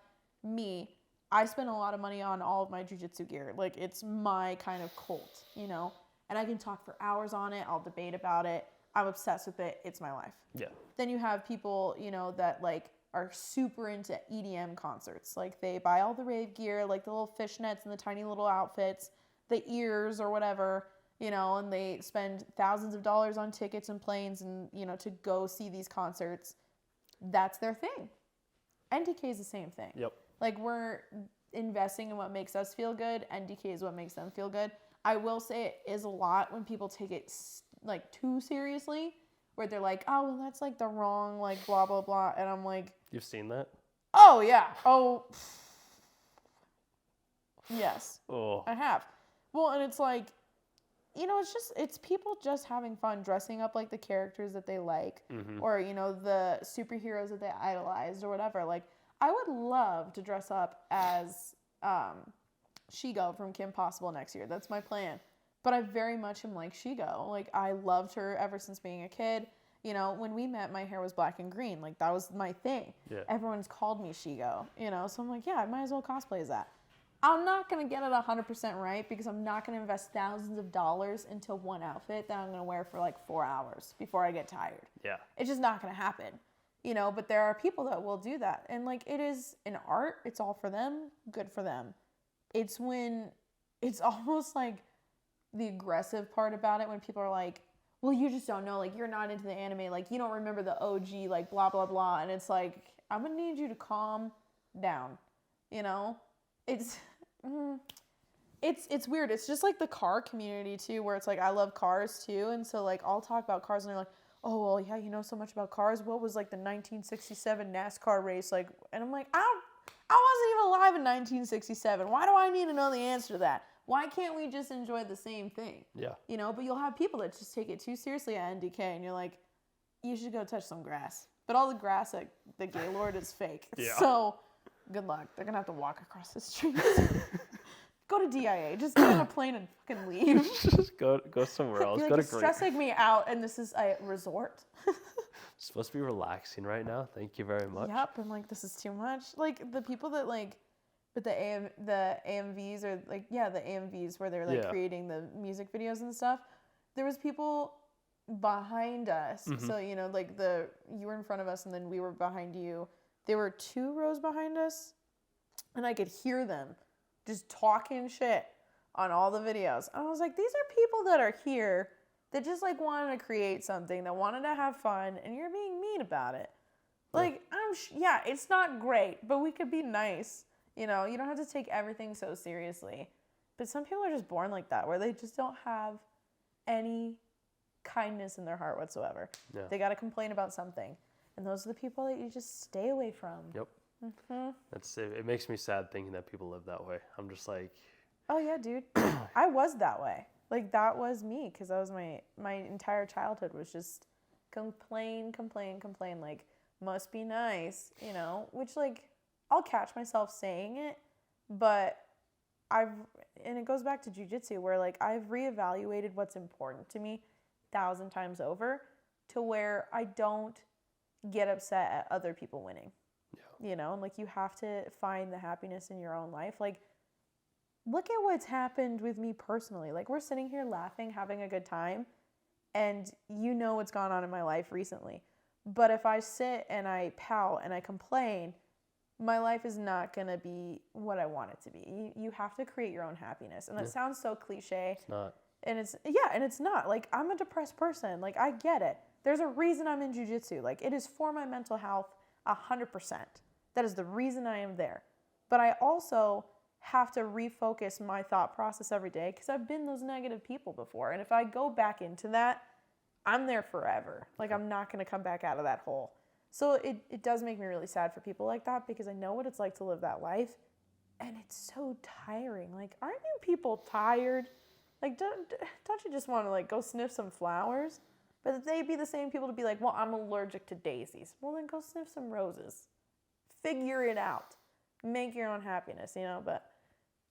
me. I spend a lot of money on all of my jiu-jitsu gear. Like it's my kind of cult, and I can talk for hours on it. I'll debate about it. I'm obsessed with it. It's my life. Yeah. Then you have people, that like are super into EDM concerts. Like they buy all the rave gear, like the little fishnets and the tiny little outfits, the ears or whatever, and they spend thousands of dollars on tickets and planes and, to go see these concerts. That's their thing. NDK is the same thing. Yep. Like we're investing in what makes us feel good. NDK is what makes them feel good. I will say it is a lot when people take it like too seriously, where they're like, oh, well, that's like the wrong, like blah, blah, blah. And I'm like, you've seen that? Oh, yeah. Oh, yes. Oh. I have. Well, and it's like, it's people just having fun dressing up like the characters that they like, or, the superheroes that they idolized or whatever. Like, I would love to dress up as Shigo from Kim Possible next year. That's my plan. But I very much am like Shigo. Like, I loved her ever since being a kid. When we met, my hair was black and green. Like, that was my thing. Yeah. Everyone's called me Shigo, So I'm like, yeah, I might as well cosplay as that. I'm not going to get it 100% right because I'm not going to invest thousands of dollars into one outfit that I'm going to wear for like 4 hours before I get tired. Yeah. It's just not going to happen. But there are people that will do that. And like, it is an art. It's all for them. Good for them. It's when it's almost like the aggressive part about it when people are like, well, you just don't know. Like, you're not into the anime. Like, you don't remember the OG, like, blah, blah, blah. And it's like, I'm going to need you to calm down. It's weird. It's just like the car community, too, where it's like, I love cars, too. And so, like, I'll talk about cars, and they're like, oh, well, yeah, you know so much about cars. What was, like, the 1967 NASCAR race? Like, and I'm like, I wasn't even alive in 1967. Why do I need to know the answer to that? why can't we just enjoy the same thing? Yeah. You know, but you'll have people that just take it too seriously at NDK, and you're like, you should go touch some grass. But all the grass at the Gaylord is fake. Yeah. So good luck. They're going to have to walk across the street. Go to DIA. Just get on a plane and fucking leave. Just go somewhere else. Like, Go to you're stressing me out, and this is a resort. It's supposed to be relaxing right now. Thank you very much. Yep. I'm like, this is too much. Like, the people that, like, with the AMVs or, like, yeah, the AMVs where they're, like, creating the music videos and stuff, there was people behind us. So, you know, like, you were in front of us, and then we were behind you. There were 2 rows behind us, and I could hear them just talking shit on all the videos. And I was like, these are people that are here that just, like, wanted to create something, that wanted to have fun, and you're being mean about it. Like, yeah, it's not great, but we could be nice. You know, you don't have to take everything so seriously. But some people are just born like that, where they just don't have any kindness in their heart whatsoever. Yeah. They got to complain about something. And those are the people that you just stay away from. Yep. It makes me sad thinking that people live that way. I'm just like... Oh, yeah, dude. I was that way. Like, that was me, because that was my entire childhood was just complain. Like, must be nice, you know? Which, like, I'll catch myself saying it, but and it goes back to jiu-jitsu, where, like, I've reevaluated what's important to me 1,000 times over, to where I don't get upset at other people winning. Yeah. You know, and, like, you have to find the happiness in your own life. Like, look at what's happened with me personally. Like, we're sitting here laughing, having a good time, and you know what's gone on in my life recently. But if I sit and I pout and I complain, my life is not going to be what I want it to be. You have to create your own happiness. And that sounds so cliche. It's not. And it's not. Like, I'm a depressed person. Like, I get it. There's a reason I'm in jiu-jitsu. Like, it is for my mental health 100%. That is the reason I am there. But I also have to refocus my thought process every day, because I've been those negative people before. And if I go back into that, I'm there forever. Like, I'm not going to come back out of that hole. So it does make me really sad for people like that, because I know what it's like to live that life. And it's so tiring. Like, aren't you people tired? Like, don't you just want to, like, go sniff some flowers? But they'd be the same people to be like, well, I'm allergic to daisies. Well, then go sniff some roses. Figure it out. Make your own happiness, you know, but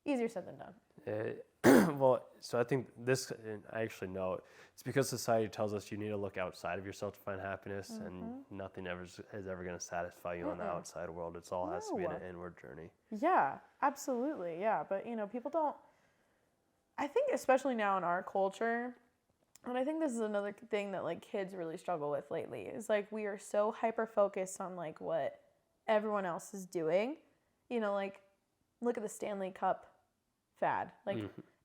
easier said than done. Well, so I think this, and I actually know it's because society tells us you need to look outside of yourself to find happiness, and nothing is ever going to satisfy you on the outside world. It all has to be an inward journey. Yeah, absolutely. Yeah. But, you know, people don't, I think especially now in our culture, and I think this is another thing that, like, kids really struggle with lately, is, like, we are so hyper-focused on, like, what everyone else is doing. You know, like, look at the Stanley Cup fad. Like,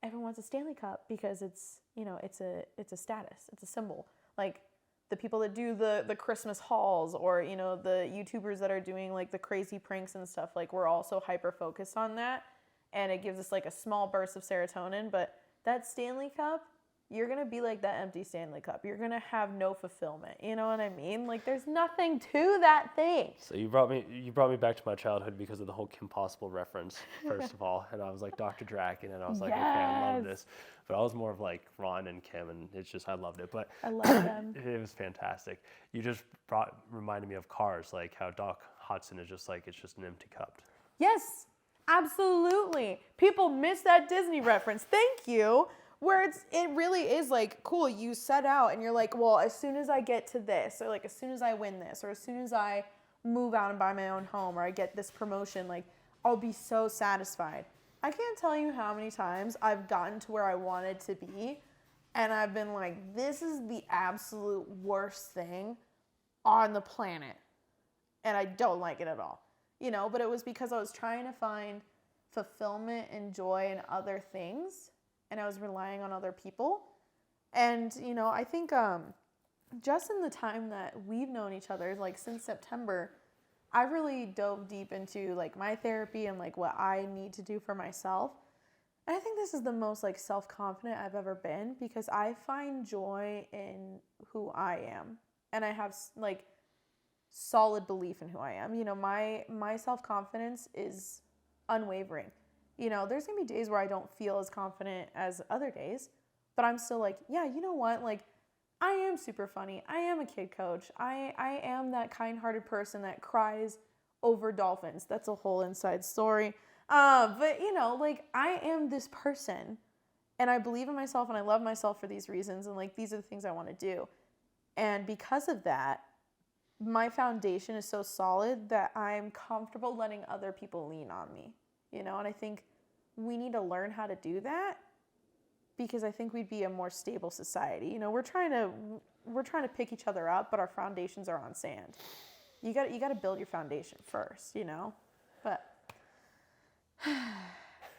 everyone wants a Stanley Cup because it's, you know, it's a status. It's a symbol. Like, the people that do the Christmas hauls, or, you know, the YouTubers that are doing, like, the crazy pranks and stuff, like, we're also hyper-focused on that. And it gives us, like, a small burst of serotonin. But that Stanley Cup, you're going to be like that empty Stanley Cup. You're going to have no fulfillment. You know what I mean? Like, there's nothing to that thing. So you brought me back to my childhood because of the whole Kim Possible reference, first of all. And I was like Dr. Draken, and I was like, okay, I love this. But I was more of like Ron and Kim, and it's just, I loved it. But I love them. It was fantastic. You just reminded me of Cars, like how Doc Hudson is just like, it's just an empty cup. Yes, absolutely. People miss that Disney reference. Thank you. Where it really is like, cool, you set out and you're like, well, as soon as I get to this, or like as soon as I win this, or as soon as I move out and buy my own home, or I get this promotion, like, I'll be so satisfied. I can't tell you how many times I've gotten to where I wanted to be, and I've been like, this is the absolute worst thing on the planet, and I don't like it at all. You know, but it was because I was trying to find fulfillment and joy in other things, and I was relying on other people. And, you know, I think just in the time that we've known each other, like since September, I've really dove deep into like my therapy and like what I need to do for myself. And I think this is the most like self-confident I've ever been, because I find joy in who I am. And I have like solid belief in who I am. You know, my self-confidence is unwavering. You know, there's going to be days where I don't feel as confident as other days, but I'm still like, yeah, you know what? Like, I am super funny. I am a kid coach. I am that kind-hearted person that cries over dolphins. That's a whole inside story. But, you know, like, I am this person, and I believe in myself, and I love myself for these reasons, and, like, these are the things I want to do. And because of that, my foundation is so solid that I'm comfortable letting other people lean on me, you know? And I think we need to learn how to do that, because I think we'd be a more stable society. You know, we're trying to pick each other up, but our foundations are on sand. You got to build your foundation first, you know? But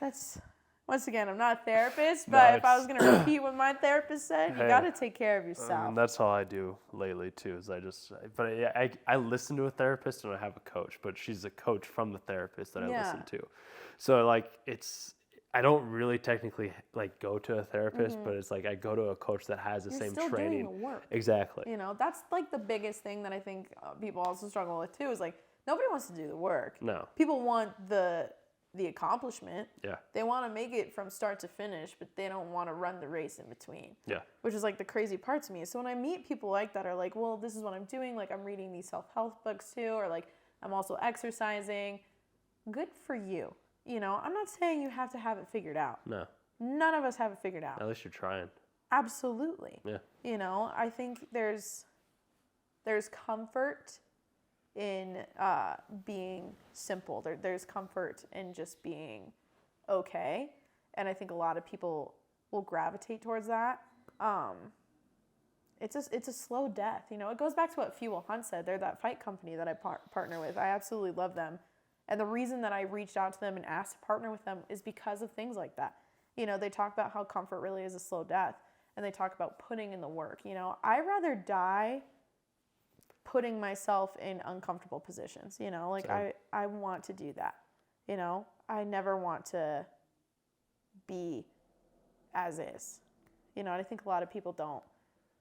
that's, once again, I'm not a therapist, but if I was going to repeat what my therapist said, you got to take care of yourself. That's all I do lately too, is I listen to a therapist and I have a coach, but she's a coach from the therapist that I listen to. So like, I don't really technically like go to a therapist, but it's like I go to a coach that has the same still training. Doing the work. Exactly. You know, that's like the biggest thing that I think people also struggle with too, is like, nobody wants to do the work. No. People want the accomplishment. Yeah. They want to make it from start to finish, but they don't want to run the race in between. Yeah. Which is like the crazy part to me. So when I meet people like that are like, well, this is what I'm doing. Like, I'm reading these self-help books too, or like, I'm also exercising. Good for you. You know, I'm not saying you have to have it figured out. No. None of us have it figured out. At least you're trying. Absolutely. Yeah. You know, I think there's comfort in being simple. There's comfort in just being okay. And I think a lot of people will gravitate towards that. It's a slow death. You know, it goes back to what Fuel Hunt said. They're that fight company that I partner with. I absolutely love them. And the reason that I reached out to them and asked to partner with them is because of things like that. You know, they talk about how comfort really is a slow death. And they talk about putting in the work. You know, I'd rather die putting myself in uncomfortable positions. You know, like I want to do that. You know, I never want to be as is. You know, and I think a lot of people don't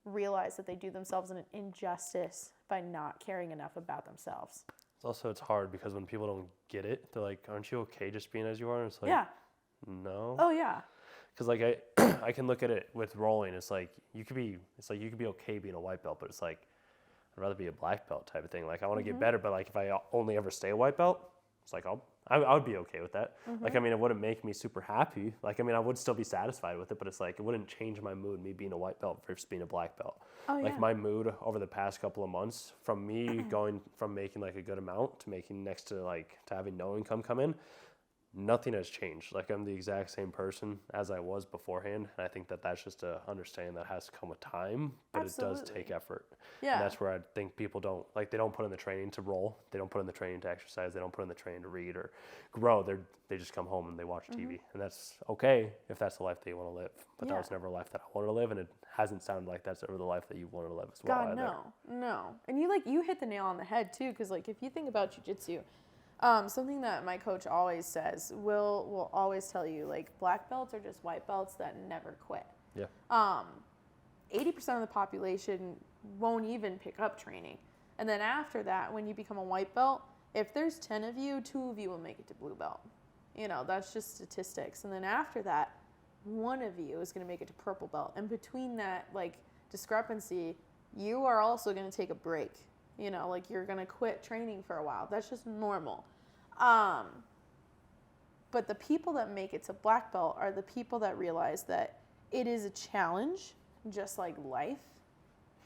realize that they do themselves an injustice by not caring enough about themselves. Also, it's hard because when people don't get it, they're like, aren't you okay just being as you are? And it's like, yeah. No. Oh, yeah. Because like I can look at it with rolling. It's like you could be okay being a white belt, but it's like I'd rather be a black belt type of thing. Like I want to get better, but like if I only ever stay a white belt, it's like I would be okay with that. Like I mean, it wouldn't make me super happy. Like I mean, I would still be satisfied with it, but it's like it wouldn't change my mood. Me being a white belt versus being a black belt. Oh, yeah. Like my mood over the past couple of months, from me going from making like a good amount to making next to like to having no income come in. Nothing has changed. Like I'm the exact same person as I was beforehand. And I think that that's just a understanding that has to come with time, but Absolutely. It does take effort. Yeah. And that's where I think people don't, like they don't put in the training to roll. They don't put in the training to exercise. They don't put in the training to read or grow. They just come home and they watch TV. And that's okay if that's the life that you want to live. But that was never a life that I wanted to live. And it hasn't sounded like that's ever the life that you wanted to live as well. God, either. no. And you hit the nail on the head too. Cause like if you think about jiu-jitsu, something that my coach always says, will always tell you, like, black belts are just white belts that never quit. Yeah. 80% of the population won't even pick up training. And then after that, when you become a white belt, if there's 10 of you, 2 of you will make it to blue belt. You know, that's just statistics. And then after that, 1 of you is going to make it to purple belt. And between that, like, discrepancy, you are also going to take a break. You know, like you're going to quit training for a while. That's just normal. But the people that make it to black belt are the people that realize that it is a challenge, just like life,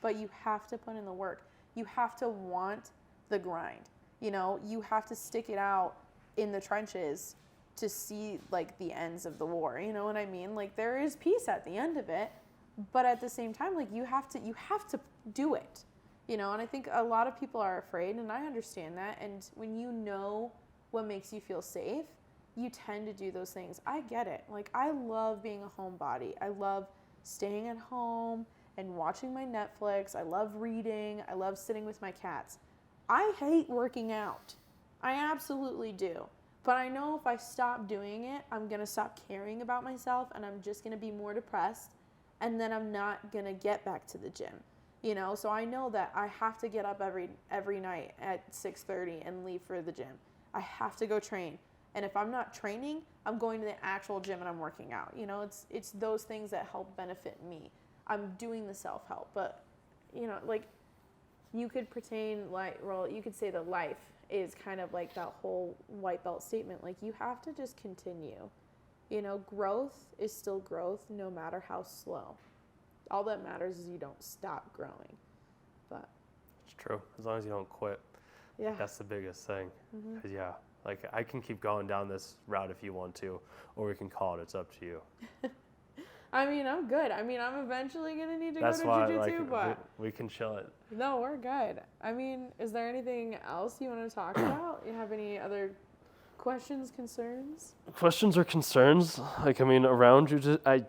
but you have to put in the work. You have to want the grind. You know, you have to stick it out in the trenches to see like the ends of the war. You know what I mean? Like there is peace at the end of it, but at the same time, like you have to do it. You know, and I think a lot of people are afraid, and I understand that. And when you know what makes you feel safe, you tend to do those things. I get it. Like, I love being a homebody. I love staying at home and watching my Netflix. I love reading. I love sitting with my cats. I hate working out. I absolutely do. But I know if I stop doing it, I'm going to stop caring about myself, and I'm just going to be more depressed, and then I'm not going to get back to the gym. You know, so I know that I have to get up every night at 6:30 and leave for the gym. I have to go train. And if I'm not training, I'm going to the actual gym and I'm working out. You know, it's those things that help benefit me. I'm doing the self-help, but, you know, like, you could pertain, like, well, you could say that life is kind of like that whole white belt statement. Like, you have to just continue. You know, growth is still growth no matter how slow. All that matters is you don't stop growing. But It's true. As long as you don't quit. yeah. That's the biggest thing. Because, yeah, like, I can keep going down this route if you want to, or we can call it. It's up to you. I mean, I'm good. I mean, I'm eventually going to need to That's go to why, jiu-jitsu, like, but we can chill it. no, we're good. I mean, is there anything else you want to talk about? You have any other questions, concerns? Questions or concerns? Like, I mean, around you, I'm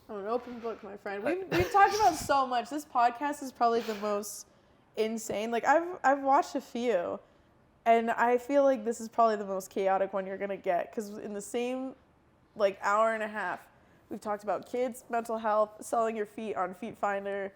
an open book, my friend. We've talked about so much. This podcast is probably the most insane. Like, I've watched a few, and I feel like this is probably the most chaotic one you're gonna get, because in the same, like, hour and a half, we've talked about kids, mental health, selling your feet on Feet Finder,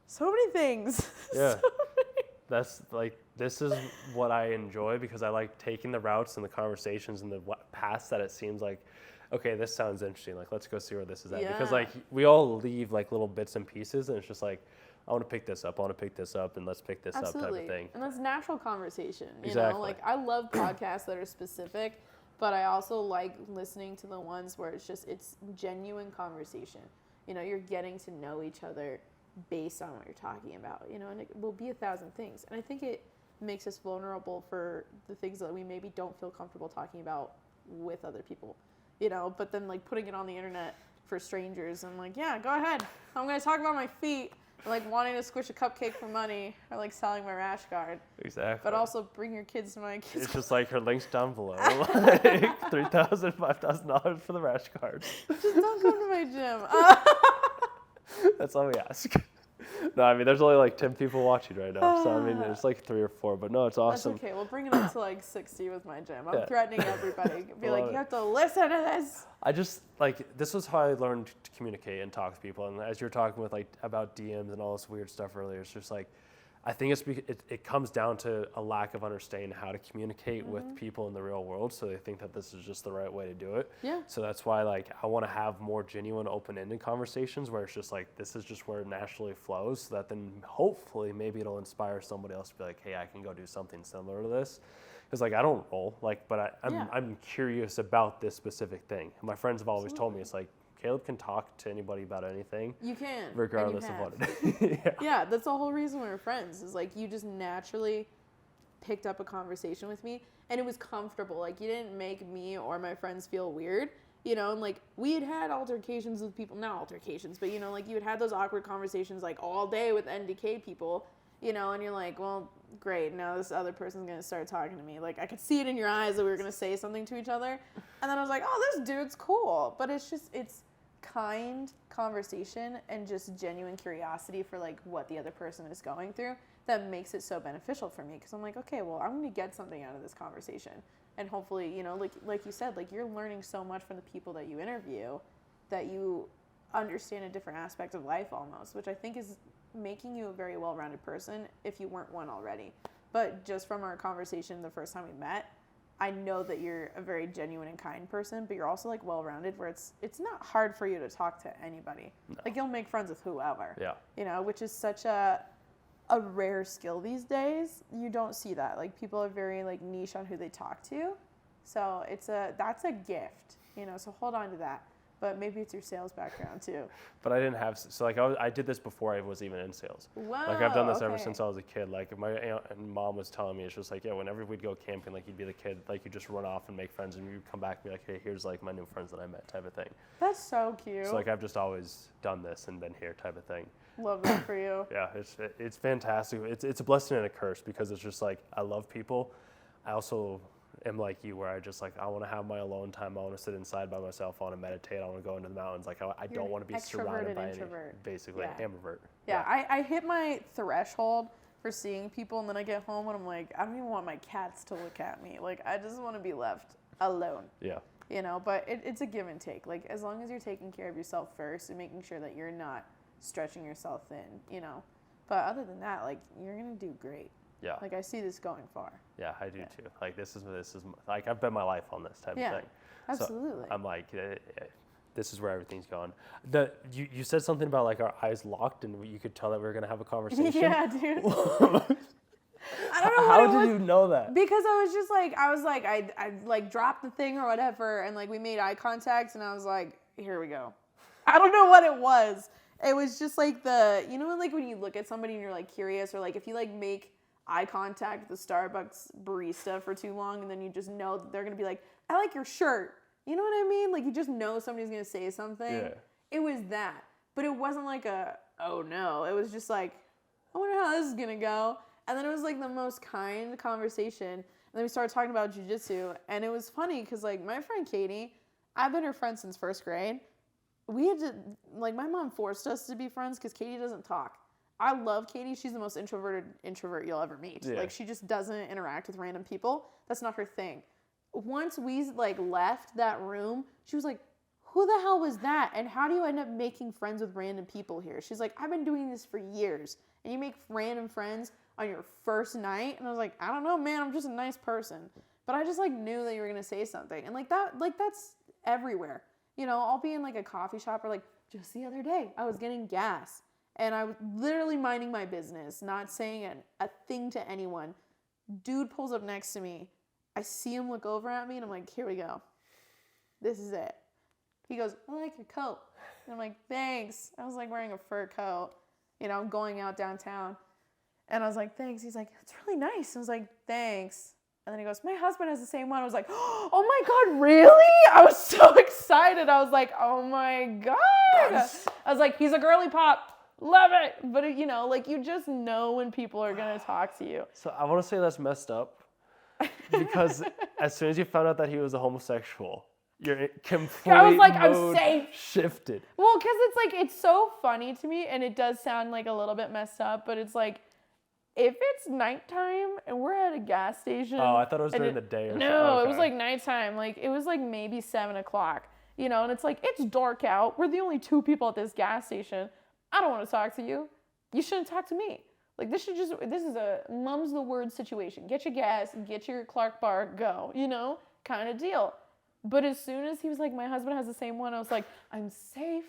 so many things. Yeah. So many. That's like, this is what I enjoy, because I like taking the routes and the conversations and the paths that it seems like, okay, this sounds interesting. Like, let's go see where this is at. Yeah. Because, like, we all leave, like, little bits and pieces, and it's just like, I want to pick this up, and let's pick this Absolutely. up type of thing. And that's natural conversation. You Exactly. know, like, I love podcasts that are specific, but I also like listening to the ones where it's genuine conversation. You know, you're getting to know each other based on what you're talking about, you know, and it will be 1,000 things. And I think it makes us vulnerable for the things that we maybe don't feel comfortable talking about with other people, you know, but then, like, putting it on the internet for strangers, and like, yeah, go ahead. I'm going to talk about my feet, or, like, wanting to squish a cupcake for money, or, like, selling my rash guard. Exactly. But also bring your kids to my kids. It's just like her links down below, like $3,000, $5,000 for the rash cards. Just don't come to my gym. That's all we ask. No, I mean, there's only like 10 people watching right now, so I mean, there's like 3 or 4, but no, it's awesome. That's okay. We'll bring it up to like 60 with my gym. I'm Yeah. threatening everybody. Be like, Love you it. have to listen to this. I just, like, this was how I learned to communicate and talk to people, and as you're talking with, like, about DMs and all this weird stuff earlier, it's just like, I think it comes down to a lack of understanding how to communicate with people in the real world, so they think that this is just the right way to do it. Yeah. So that's why, like, I want to have more genuine, open-ended conversations where it's just like, this is just where it naturally flows, so that then hopefully maybe it'll inspire somebody else to be like, hey, I can go do something similar to this. Because, like, I don't roll, like, but I'm curious about this specific thing. And my friends have always told me, it's like, Caleb can talk to anybody about anything. You can. Regardless and of you what have. it is. Yeah, that's the whole reason we were friends, is like, you just naturally picked up a conversation with me, and it was comfortable. Like, you didn't make me or my friends feel weird, you know, and like, we had altercations with people, not altercations, but, you know, like, you had those awkward conversations like all day with NDK people, you know, and you're like, well, great, now this other person's gonna start talking to me. Like, I could see it in your eyes that we were gonna say something to each other, and then I was like, oh, this dude's cool. But it's kind conversation and just genuine curiosity for, like, what the other person is going through that makes it so beneficial for me, because I'm like, okay, well, I'm going to get something out of this conversation, and hopefully, you know, like you said, like, you're learning so much from the people that you interview that you understand a different aspect of life almost, which I think is making you a very well-rounded person if you weren't one already. But just from our conversation the first time we met, I know that you're a very genuine and kind person, but you're also, like, well-rounded, where it's not hard for you to talk to anybody. No. Like, you'll make friends with whoever. Yeah. You know, which is such a rare skill these days. You don't see that. Like, people are very, like, niche on who they talk to. So that's a gift, you know, so hold on to that. But maybe it's your sales background too. But I didn't have, so like I did this before I was even in sales. Wow. Like, I've done this ever since I was a kid. Like, my aunt and mom was telling me, it's just like, yeah, whenever we'd go camping, like, you'd be the kid, like, you just run off and make friends, and you'd come back and be like, hey, here's, like, my new friends that I met, type of thing. That's so cute. So, like, I've just always done this and been here, type of thing. Love that for you. Yeah, it's fantastic. It's a blessing and a curse, because it's just like, I love people. I also am like you, where I just, like, I want to have my alone time. I want to sit inside by myself. I want to meditate. I want to go into the mountains. Like, I don't want to be surrounded by any, basically, yeah. ambivert. Yeah, I hit my threshold for seeing people, and then I get home and I'm like, I don't even want my cats to look at me. Like, I just want to be left alone. Yeah. You know, but it's a give and take. Like, as long as you're taking care of yourself first and making sure that you're not stretching yourself thin, you know. But other than that, like, you're going to do great. Yeah. Like, I see this going far. Yeah, I do too. Like, this is like, I've bet my life on this type of thing. Absolutely. So I'm like, this is where everything's going. You said something about like our eyes locked and you could tell that we were gonna have a conversation. Yeah, dude. I don't know How did you know that? Because I was like, I like dropped the thing or whatever, and like we made eye contact, and I was like, here we go. I don't know what it was. It was just like you know, like when you look at somebody and you're like curious, or like if you like make eye contact with the Starbucks barista for too long, and then you just know that they're gonna be like, I like your shirt. You know what I mean? Like, you just know somebody's gonna say something. Yeah. It was that. But it wasn't like oh no. It was just like, I wonder how this is gonna go. And then it was like the most kind conversation. And then we started talking about jiu-jitsu. And it was funny because like my friend Katie, I've been her friend since first grade. We had to, like, my mom forced us to be friends because Katie doesn't talk. I love Katie. She's the most introverted introvert you'll ever meet. Yeah. Like, she just doesn't interact with random people. That's not her thing. Once we like left that room, she was like, who the hell was that? And how do you end up making friends with random people here? She's like, I've been doing this for years. And you make random friends on your first night? And I was like, I don't know, man. I'm just a nice person. But I just like knew that you were going to say something. And like that's everywhere. You know, I'll be in like a coffee shop or like just the other day, I was getting gas. And I was literally minding my business, not saying a thing to anyone. Dude pulls up next to me. I see him look over at me, and I'm like, here we go. This is it. He goes, I like your coat. And I'm like, thanks. I was like wearing a fur coat. You know, I'm going out downtown. And I was like, thanks. He's like, it's really nice. I was like, thanks. And then he goes, my husband has the same one. I was like, oh my God, really? I was so excited. I was like, oh my God. I was like, he's a girly pop. Love it. But, you know, like, you just know when people are going to talk to you. So I want to say that's messed up. Because as soon as you found out that he was a homosexual, your complete I was like, mood I'm safe. shifted. Well, because it's like, it's so funny to me, and it does sound like a little bit messed up, but it's like, if it's nighttime and we're at a gas station. Oh, I thought it was during the day or something. No, okay. It was like nighttime. Like, it was like maybe 7 o'clock, you know, and it's like, it's dark out. We're the only 2 people at this gas station. I don't want to talk to you. You shouldn't talk to me. Like, this is a mum's the word situation. Get your gas, get your Clark bar, go, you know, kind of deal. But as soon as he was like, my husband has the same one, I was like, I'm safe.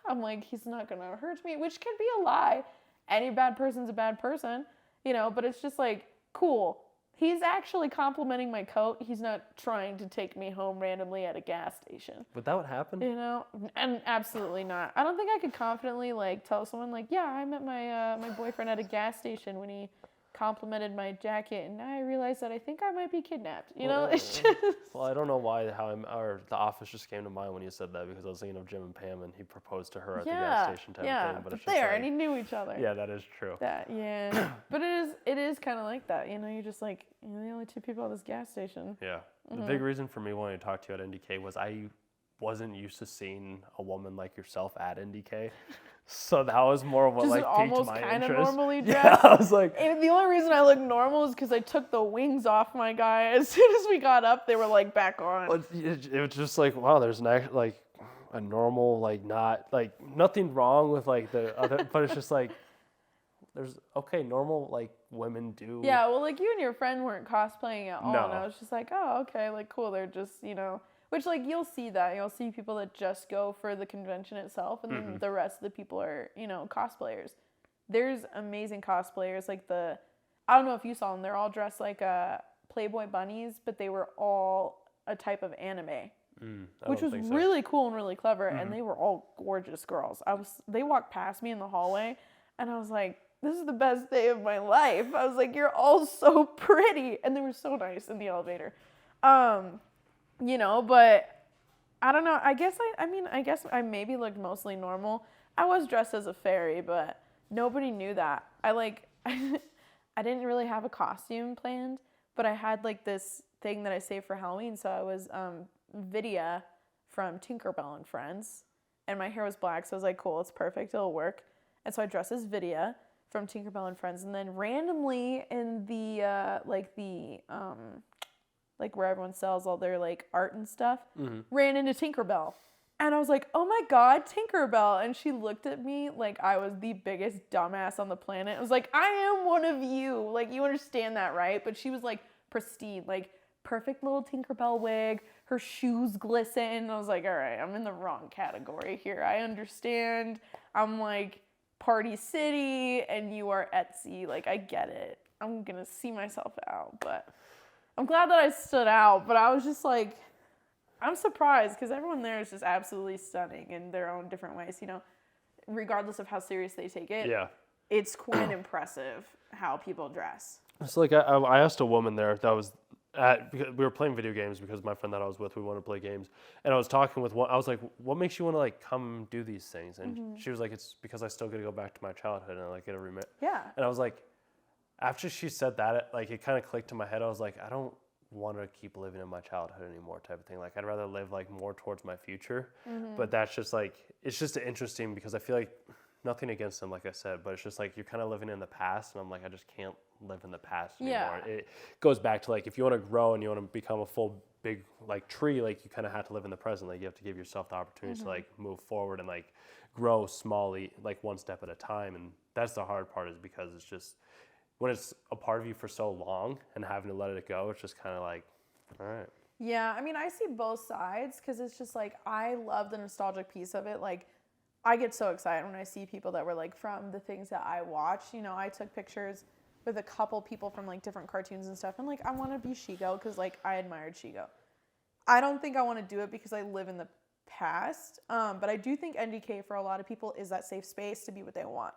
I'm like, he's not going to hurt me, which could be a lie. Any bad person's a bad person, you know, but it's just like, cool. He's actually complimenting my coat. He's not trying to take me home randomly at a gas station. But that would happen? You know, and absolutely not. I don't think I could confidently like tell someone like, yeah, I met my boyfriend at a gas station when he complimented my jacket, and now I realized that I think I might be kidnapped. You know, it's just. Well, I don't know why or The Office just came to mind when you said that, because I was thinking of Jim and Pam, and he proposed to her at the gas station type of thing. But it's just there, like, and he knew each other. Yeah, that is true. But it is kind of like that. You know, you're just like, you're the only 2 people at this gas station. Yeah. The big reason for me wanting to talk to you at NDK was I wasn't used to seeing a woman like yourself at NDK. So that was more of what just like piqued my interest. Almost kind of normally dressed. Yeah, I was like. And the only reason I look normal is because I took the wings off my guy. As soon as we got up, they were like back on. Well, it was just like, wow, there's like a normal, like not like nothing wrong with like the other, but it's just like there's normal like women do. Yeah, well, like you and your friend weren't cosplaying at all, No. and I was just like, oh, okay, like cool. They're just, you know. Which, like, you'll see that. You'll see people that just go for the convention itself, and then the rest of the people are, you know, cosplayers. There's amazing cosplayers. Like I don't know if you saw them. They're all dressed like Playboy bunnies, but they were all a type of anime, which was really cool and really clever, and they were all gorgeous girls. They walked past me in the hallway, and I was like, this is the best day of my life. I was like, you're all so pretty, and they were so nice in the elevator. You know, but I don't know. I guess I maybe looked mostly normal. I was dressed as a fairy, but nobody knew that. I didn't really have a costume planned, but I had like this thing that I saved for Halloween. So I was Vidya from Tinkerbell and Friends, and my hair was black. So I was like, cool, it's perfect, it'll work. And so I dressed as Vidya from Tinkerbell and Friends, and then randomly in the like where everyone sells all their like art and stuff, ran into Tinkerbell. And I was like, oh my God, Tinkerbell. And she looked at me like I was the biggest dumbass on the planet. I was like, I am one of you. Like, you understand that, right? But she was like pristine, like perfect little Tinkerbell wig. Her shoes glisten. I was like, all right, I'm in the wrong category here. I understand. I'm like Party City and you are Etsy. Like, I get it. I'm going to see myself out. But I'm glad that I stood out. But I was just like, I'm surprised because everyone there is just absolutely stunning in their own different ways, you know, regardless of how serious they take it. Yeah. It's quite impressive how people dress. It's like I asked a woman there that was because we were playing video games because my friend that I was with, we wanted to play games. And I was talking with one, I was like, what makes you want to like come do these things? And she was like, it's because I still get to go back to my childhood and I like get a remit. Yeah. And I was like, after she said that, like it kind of clicked in my head. I was like, I don't want to keep living in my childhood anymore type of thing. Like I'd rather live like more towards my future. But that's just like, it's just interesting because I feel like nothing against them, like I said, but it's just like you're kind of living in the past and I'm like, I just can't live in the past anymore. Yeah. It goes back to like, if you want to grow and you want to become a full big like tree, like you kind of have to live in the present. Like you have to give yourself the opportunity to like move forward and like grow smallly, like one step at a time. And that's the hard part is because it's just, when it's a part of you for so long and having to let it go, it's just kind of like, all right. Yeah, I mean, I see both sides because it's just like, I love the nostalgic piece of it. Like, I get so excited when I see people that were like from the things that I watched. You know, I took pictures with a couple people from like different cartoons and stuff. And like, I want to be Shigo because like I admired Shigo. I don't think I want to do it because I live in the past. But I do think NDK for a lot of people is that safe space to be what they want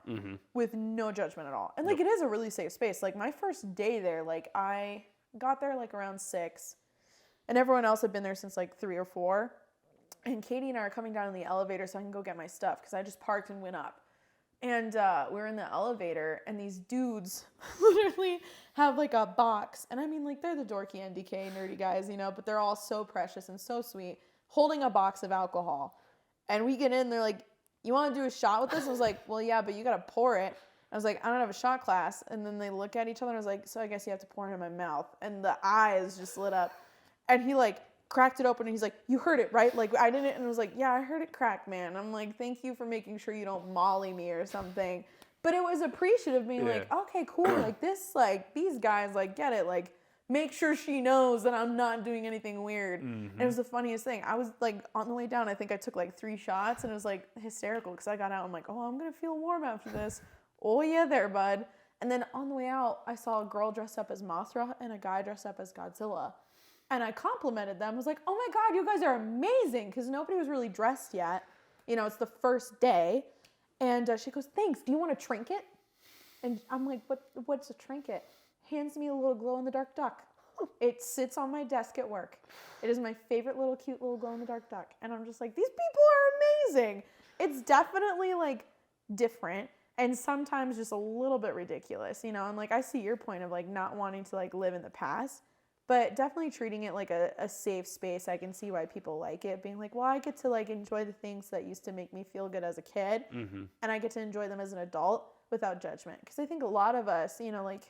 with no judgment at all. And like, it is a really safe space. Like my first day there, like I got there like around 6 and everyone else had been there since like 3 or 4. And Katie and I are coming down in the elevator so I can go get my stuff because I just parked and went up. And we're in the elevator and these dudes literally have like a box. And I mean, like they're the dorky NDK nerdy guys, you know, but they're all so precious and so sweet, holding a box of alcohol. And we get in, they're like, you want to do a shot with this? I was like, well, yeah, but you got to pour it. I was like, I don't have a shot glass. And then they look at each other and I was like, so I guess you have to pour it in my mouth. And the eyes just lit up. And he like cracked it open and he's like, you heard it, right? Like I didn't. And I was like, yeah, I heard it crack, man. I'm like, thank you for making sure you don't molly me or something. But it was appreciative being like, okay, cool. Like this, like these guys like get it. Like make sure she knows that I'm not doing anything weird. And it was the funniest thing. I was like on the way down, I think I took like 3 shots and it was like hysterical because I got out. I'm like, oh, I'm going to feel warm after this. Oh yeah, there, bud. And then on the way out, I saw a girl dressed up as Mothra and a guy dressed up as Godzilla. And I complimented them. I was like, oh my God, you guys are amazing. Because nobody was really dressed yet. You know, it's the first day. And she goes, thanks. Do you want a trinket? And I'm like, what's a trinket? Hands me a little glow-in-the-dark duck. It sits on my desk at work. It is my favorite little cute little glow-in-the-dark duck. And I'm just like, these people are amazing. It's definitely like different. And sometimes just a little bit ridiculous, you know? And like, I see your point of like not wanting to like live in the past. But definitely treating it like a safe space. I can see why people like it. Being like, well, I get to like enjoy the things that used to make me feel good as a kid. And I get to enjoy them as an adult without judgment. Because I think a lot of us, you know, like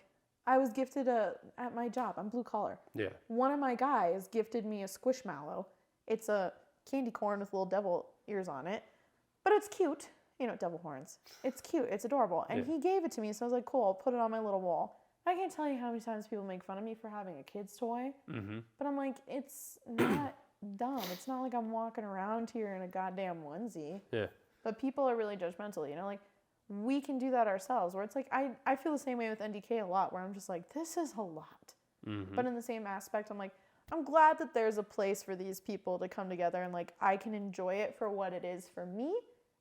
I was gifted at my job. I'm blue collar. Yeah. One of my guys gifted me a Squishmallow. It's a candy corn with little devil ears on it. But it's cute. You know, devil horns. It's cute. It's adorable. And he gave it to me. So I was like, cool, I'll put it on my little wall. I can't tell you how many times people make fun of me for having a kid's toy. But I'm like, it's not dumb. It's not like I'm walking around here in a goddamn onesie. Yeah. But people are really judgmental, you know? Like, we can do that ourselves. Where it's like, I feel the same way with NDK a lot. Where I'm just like, this is a lot. But in the same aspect, I'm like, I'm glad that there's a place for these people to come together. And, like, I can enjoy it for what it is for me.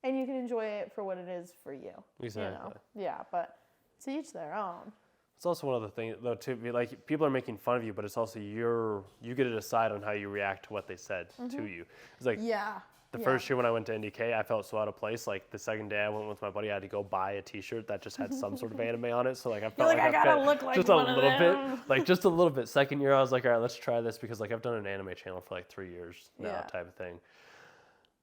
And you can enjoy it for what it is for you. Exactly. You know? Yeah, but to each their own. It's also one of the things, though, too, like, people are making fun of you, but it's also you get to decide on how you react to what they said to you. It's like, the first year when I went to NDK, I felt so out of place. Like, the second day I went with my buddy, I had to go buy a T-shirt that just had some sort of anime on it. So, like, I felt like I gotta look like just one a little bit. Like, just a little bit. Second year, I was like, all right, let's try this, because, like, I've done an anime channel for, like, 3 years now, type of thing.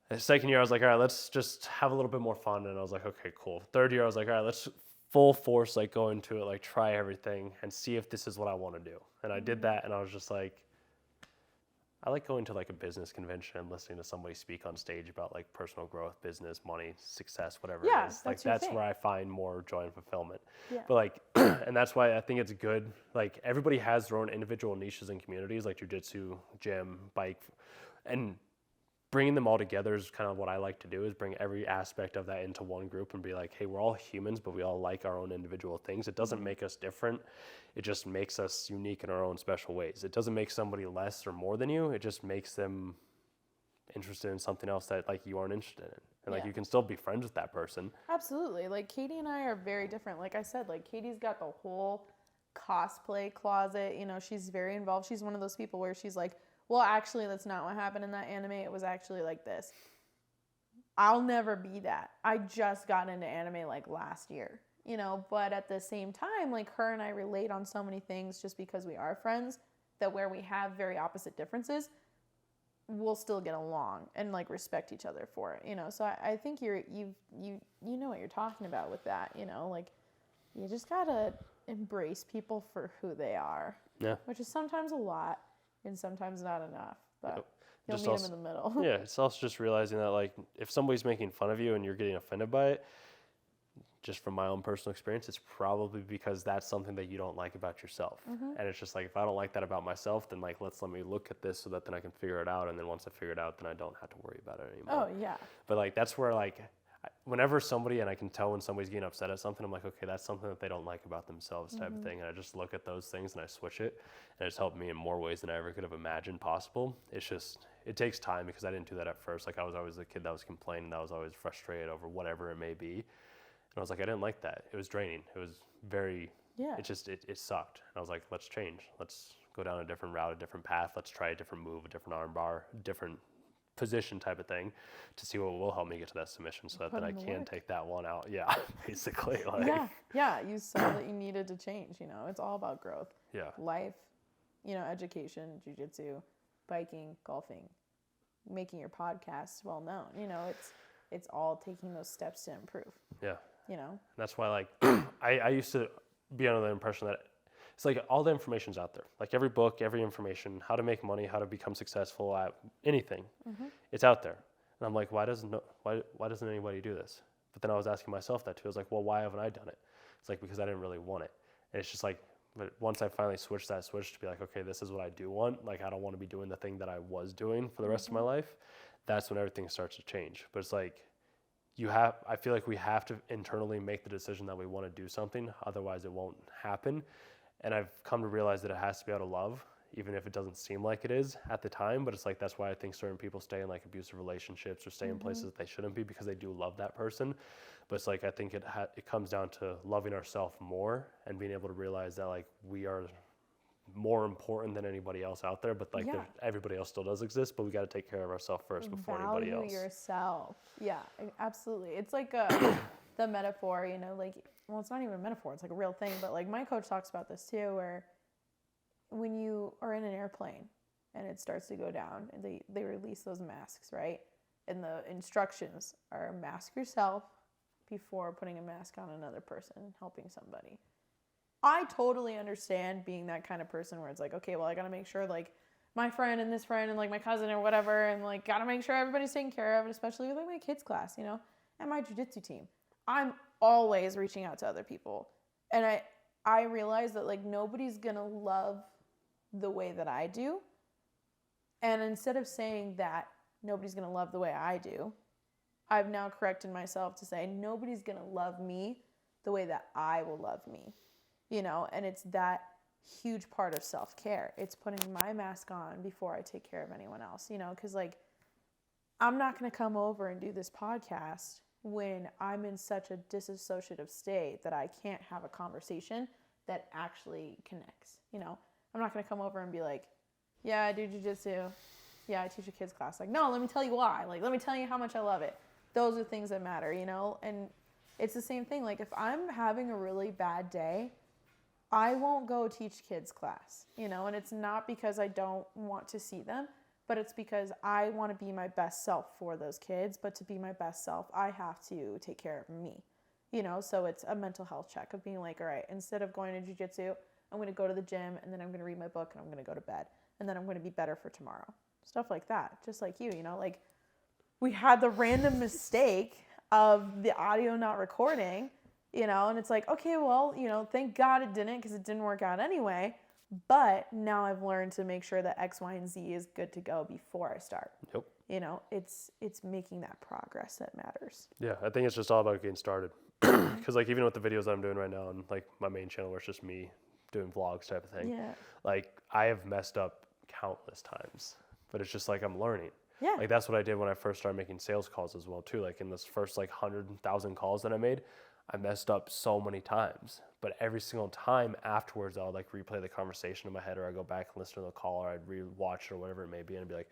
And the second year, I was like, all right, let's just have a little bit more fun. And I was like, okay, cool. Third year, I was like, all right, let's full force, like, go into it, like, try everything and see if this is what I want to do. And I did that, and I was just like, I like going to like a business convention and listening to somebody speak on stage about like personal growth, business, money, success, whatever Yeah, it is. that's your thing. Where I find more joy and fulfillment. Yeah. But like, and that's why I think it's good. Like everybody has their own individual niches and communities, like jujitsu, gym, bike, and bringing them all together is kind of what I like to do, is bring every aspect of that into one group and be like, hey, we're all humans, but we all like our own individual things. It doesn't make us different. It just makes us unique in our own special ways. It doesn't make somebody less or more than you. It just makes them interested in something else that like you aren't interested in. And like you can still be friends with that person. Absolutely. Like Katie and I are very different. Like I said, like Katie's got the whole cosplay closet. You know, she's very involved. She's one of those people where she's like, well, actually, that's not what happened in that anime. It was actually like this. I'll never be that. I just got into anime like last year, you know, but at the same time, like her and I relate on so many things just because we are friends, that where we have very opposite differences, we'll still get along and like respect each other for it, you know. So I think you know what you're talking about with that, you know, like you just gotta embrace people for who they are. Yeah. Which is sometimes a lot and sometimes not enough, but you'll Just meet also, them in the middle. Yeah, it's also just realizing that like if somebody's making fun of you and you're getting offended by it, just from my own personal experience, it's probably because that's something that you don't like about yourself. And it's just like, if I don't like that about myself, then like, let me look at this so that then I can figure it out. And then once I figure it out, then I don't have to worry about it anymore. Oh, yeah. But like, that's where like, whenever somebody, and I can tell when somebody's getting upset at something, I'm like, okay, that's something that they don't like about themselves type of thing. And I just look at those things and I switch it. And it's helped me in more ways than I ever could have imagined possible. It's just, it takes time because I didn't do that at first. Like I was always the kid that was complaining, that was always frustrated over whatever it may be. And I was like, I didn't like that. It was draining. It was very, it sucked. And I was like, let's change. Let's go down a different route, a different path. Let's try a different move, a different arm bar, different position type of thing to see what will help me get to that submission so that then I can take that one out. Yeah, basically. Like, yeah, you saw that you needed to change, you know. It's all about growth. Yeah. Life, you know, education, jiu-jitsu, biking, golfing, making your podcast well known. You know, it's all taking those steps to improve. Yeah. You know? That's why, like, I used to be under the impression that it's like all the information's out there. Like every book, every information, how to make money, how to become successful at anything, it's out there. And I'm like, why doesn't anybody do this? But then I was asking myself that too. I was like, well, why haven't I done it? It's like, because I didn't really want it. And it's just like, but once I finally switched that switch to be like, okay, this is what I do want. Like, I don't want to be doing the thing that I was doing for the rest of my life. That's when everything starts to change. But it's like, I feel like we have to internally make the decision that we want to do something. Otherwise it won't happen. And I've come to realize that it has to be out of love, even if it doesn't seem like it is at the time. But it's like, that's why I think certain people stay in like abusive relationships or stay in places that they shouldn't be, because they do love that person. But it's like, I think it comes down to loving ourselves more and being able to realize that like we are more important than anybody else out there. But like everybody else still does exist, but we got to take care of ourselves first before anybody else. Value yourself. Yeah, absolutely. It's like the metaphor, you know, like, well, it's not even a metaphor, it's like a real thing, but like my coach talks about this too, where when you are in an airplane and it starts to go down and they release those masks, right? And the instructions are mask yourself before putting a mask on another person and helping somebody. I totally understand being that kind of person where it's like, okay, well, I got to make sure like my friend and this friend and like my cousin or whatever, and like got to make sure everybody's taken care of, and especially with like my kids class, you know, and my jiu-jitsu team. I'm always reaching out to other people. And I realize that like nobody's going to love the way that I do. And instead of saying that nobody's going to love the way I do, I've now corrected myself to say nobody's going to love me the way that I will love me. You know, and it's that huge part of self-care. It's putting my mask on before I take care of anyone else, you know, because like I'm not going to come over and do this podcast when I'm in such a disassociative state that I can't have a conversation that actually connects. You know, I'm not going to come over and be like, yeah, I do jiu-jitsu. Yeah, I teach a kids class. Like, no, let me tell you why. Like, let me tell you how much I love it. Those are things that matter, you know? And it's the same thing. Like, if I'm having a really bad day, I won't go teach kids class, you know? And it's not because I don't want to see them, but it's because I want to be my best self for those kids. But to be my best self, I have to take care of me, you know? So it's a mental health check of being like, all right, instead of going to jiu-jitsu, I'm going to go to the gym, and then I'm going to read my book, and I'm going to go to bed, and then I'm going to be better for tomorrow. stuff like that. Just like you know, like we had the random mistake of the audio not recording, you know, and it's like, okay, well, you know, thank God it didn't because it didn't work out anyway. But now I've learned to make sure that X, Y, and Z is good to go before I start. Yep. You know, it's making that progress that matters. Yeah, I think it's just all about getting started. Because like even with the videos that I'm doing right now and like my main channel where it's just me doing vlogs type of thing, Yeah. like I have messed up countless times, but it's just like I'm learning. Yeah. Like that's what I did when I first started making sales calls as well too. Like in this first like 100,000 calls that I made, I messed up so many times. But every single time afterwards, I'll like replay the conversation in my head, or I go back and listen to the call, or I'd rewatch it or whatever it may be, and I'd be like,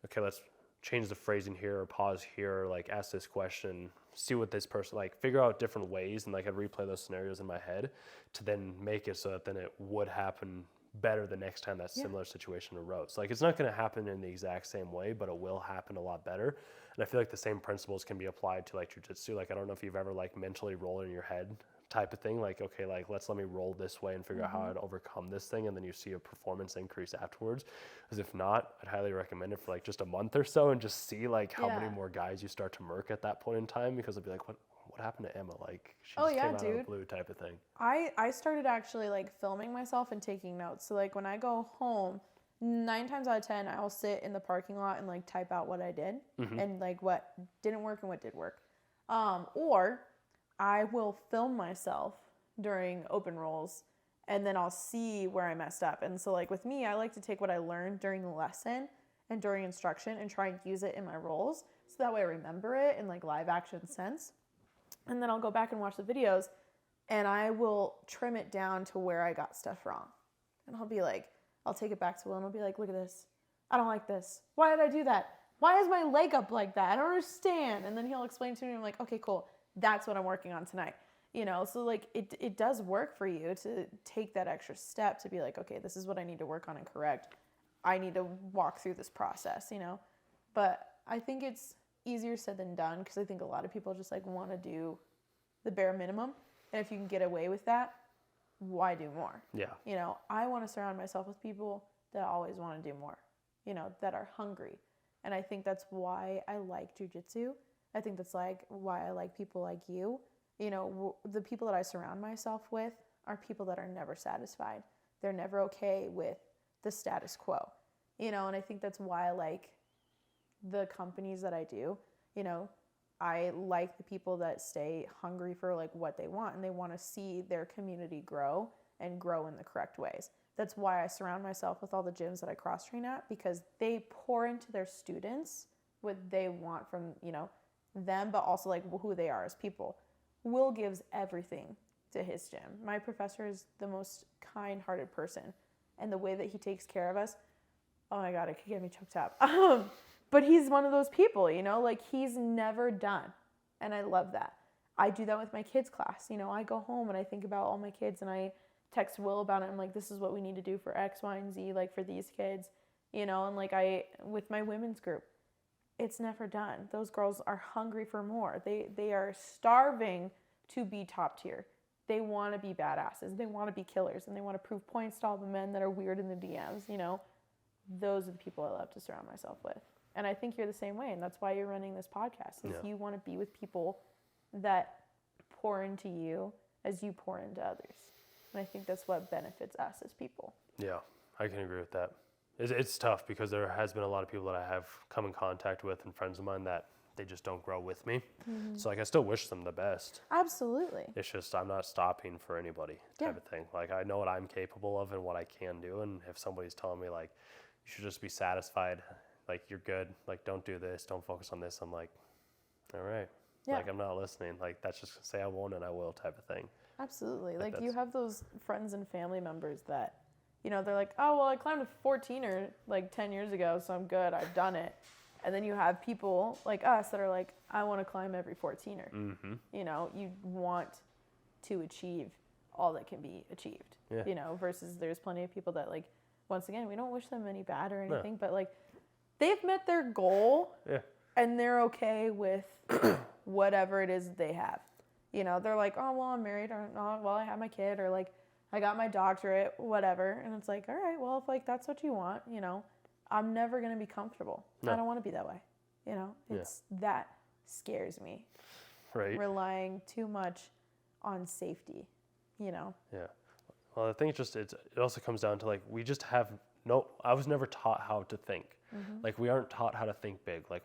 okay, let's change the phrasing here, or pause here, or like ask this question, see what this person, like figure out different ways, and like I'd replay those scenarios in my head to then make it so that then it would happen better the next time that similar situation arose. Like it's not going to happen in the exact same way, but it will happen a lot better. And I feel like the same principles can be applied to like jujitsu. Like I don't know if you've ever like mentally rolled in your head type of thing, like okay, like let me roll this way and figure out how I'd overcome this thing, and then you see a performance increase afterwards. Because if not, I'd highly recommend it for like just a month or so and just see like how many more guys you start to murk at that point in time, because it'll be like, what happened to Emma? Like she just came out of the blue type of thing. I started actually like filming myself and taking notes. So like when I go home, 9 times out of 10, I will sit in the parking lot and like type out what I did and like what didn't work and what did work. Or I will film myself during open rolls and then I'll see where I messed up. And so like with me, I like to take what I learned during the lesson and during instruction and try and use it in my rolls. So that way I remember it in like live action sense. And then I'll go back and watch the videos and I will trim it down to where I got stuff wrong. And I'll be like, I'll take it back to Will and I'll be like, look at this. I don't like this. Why did I do that? Why is my leg up like that? I don't understand. And then he'll explain to me, I'm like, okay, cool. That's what I'm working on tonight. You know, so like it does work for you to take that extra step to be like, okay, this is what I need to work on and correct. I need to walk through this process, you know. But I think it's easier said than done because I think a lot of people just like want to do the bare minimum. And if you can get away with that, why do more? Yeah. You know, I want to surround myself with people that always want to do more, you know, that are hungry. And I think that's why I like jujitsu. I think that's like why I like people like you. You know, the people that I surround myself with are people that are never satisfied. They're never okay with the status quo, you know, and I think that's why I like the companies that I do. You know, I like the people that stay hungry for like what they want and they want to see their community grow and grow in the correct ways. That's why I surround myself with all the gyms that I cross train at, because they pour into their students what they want from, you know, them, but also like who they are as people. Will gives everything to his gym. My professor is the most kind-hearted person, and the way that he takes care of us, oh my God, it could get me choked up. But he's one of those people, you know, like he's never done, and I love that. I do that with my kids' class. You know, I go home and I think about all my kids, and I text Will about it. I'm like, this is what we need to do for X, Y, and Z, like for these kids, you know, and like with my women's group, it's never done. Those girls are hungry for more. They are starving to be top tier. They want to be badasses. They want to be killers, and they want to prove points to all the men that are weird in the DMs, you know. Those are the people I love to surround myself with. And I think you're the same way, and that's why you're running this podcast, is you want to be with people that pour into you as you pour into others. And I think that's what benefits us as people. Yeah, I can agree with that. It's tough because there has been a lot of people that I have come in contact with and friends of mine that they just don't grow with me. Mm-hmm. So like I still wish them the best. Absolutely. It's just I'm not stopping for anybody type of thing. Like I know what I'm capable of and what I can do, and if somebody's telling me like you should just be satisfied, like you're good, like don't do this, don't focus on this, I'm like, all right. Yeah. Like I'm not listening. Like that's just say I won't and I will type of thing. Absolutely. Like you have those friends and family members that, you know, they're like, oh, well, I climbed a 14er like 10 years ago, so I'm good. I've done it. And then you have people like us that are like, I want to climb every 14er. Mm-hmm. You know, you want to achieve all that can be achieved, you know, versus there's plenty of people that like, once again, we don't wish them any bad or anything, but like they've met their goal and they're okay with whatever it is they have. You know, they're like, oh, well, I'm married, or oh, well, I have my kid, or like, I got my doctorate, whatever. And it's like, all right, well, if like that's what you want, you know, I'm never going to be comfortable. No. I don't want to be that way. You know, that scares me. Right. Relying too much on safety, you know? Yeah. Well, I think it also comes down to like, I was never taught how to think. Like we aren't taught how to think big. Like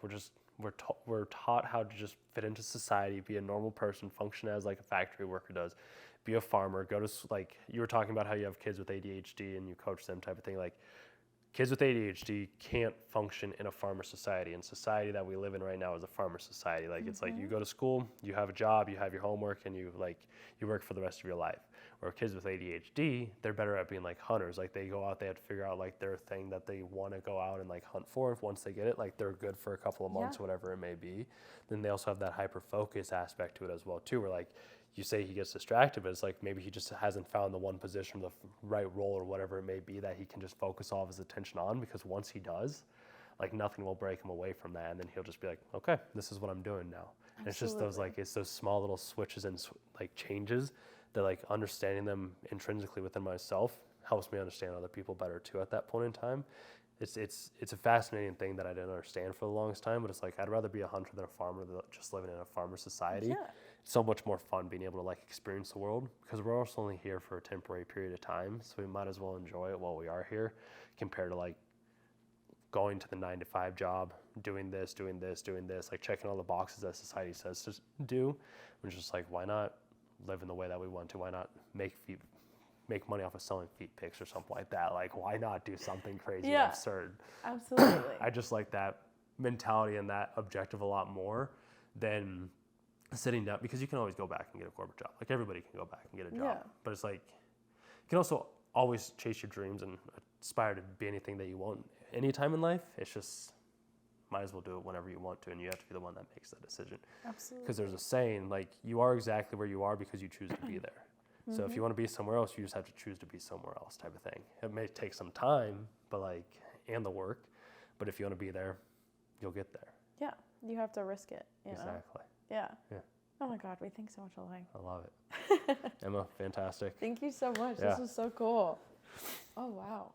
we're taught how to just fit into society, be a normal person, function as like a factory worker does, be a farmer, go to like you were talking about how you have kids with ADHD and you coach them type of thing. Like kids with ADHD can't function in a farmer society. And society that we live in right now is a farmer society. Like it's like you go to school, you have a job, you have your homework, and you work for the rest of your life. Where kids with ADHD, they're better at being like hunters. Like they go out, they have to figure out like their thing that they want to go out and like hunt for. Once they get it, like they're good for a couple of months, whatever it may be. Then they also have that hyper focus aspect to it as well too, where like you say he gets distracted, but it's like maybe he just hasn't found the one position, the right role or whatever it may be that he can just focus all of his attention on, because once he does, like nothing will break him away from that. And then he'll just be like, okay, this is what I'm doing now. And it's just those small little switches and like changes that like understanding them intrinsically within myself helps me understand other people better too at that point in time. It's a fascinating thing that I didn't understand for the longest time, but it's like I'd rather be a hunter than a farmer than just living in a farmer society. Yeah. It's so much more fun being able to like experience the world, because we're also only here for a temporary period of time, so we might as well enjoy it while we are here, compared to like going to the 9-to-5 job, doing this, like checking all the boxes that society says to do. We're just like, why not live in the way that we want to? Why not make money off of selling feet pics or something like that? Like, why not do something crazy and absurd? Absolutely. I just like that mentality and that objective a lot more than sitting down, because you can always go back and get a corporate job. Like everybody can go back and get a job, but it's like you can also always chase your dreams and aspire to be anything that you want anytime in life. It's just might as well do it whenever you want to, and you have to be the one that makes that decision. Absolutely. Because there's a saying, like, you are exactly where you are because you choose to be there. So if you want to be somewhere else, you just have to choose to be somewhere else, type of thing. It may take some time, but like, and the work, but if you want to be there, you'll get there. Yeah, you have to risk it. You know? Exactly. Yeah. Yeah. Oh my God, we think so much alike. I love it. Emma, fantastic. Thank you so much. Yeah. This was so cool. Oh, wow.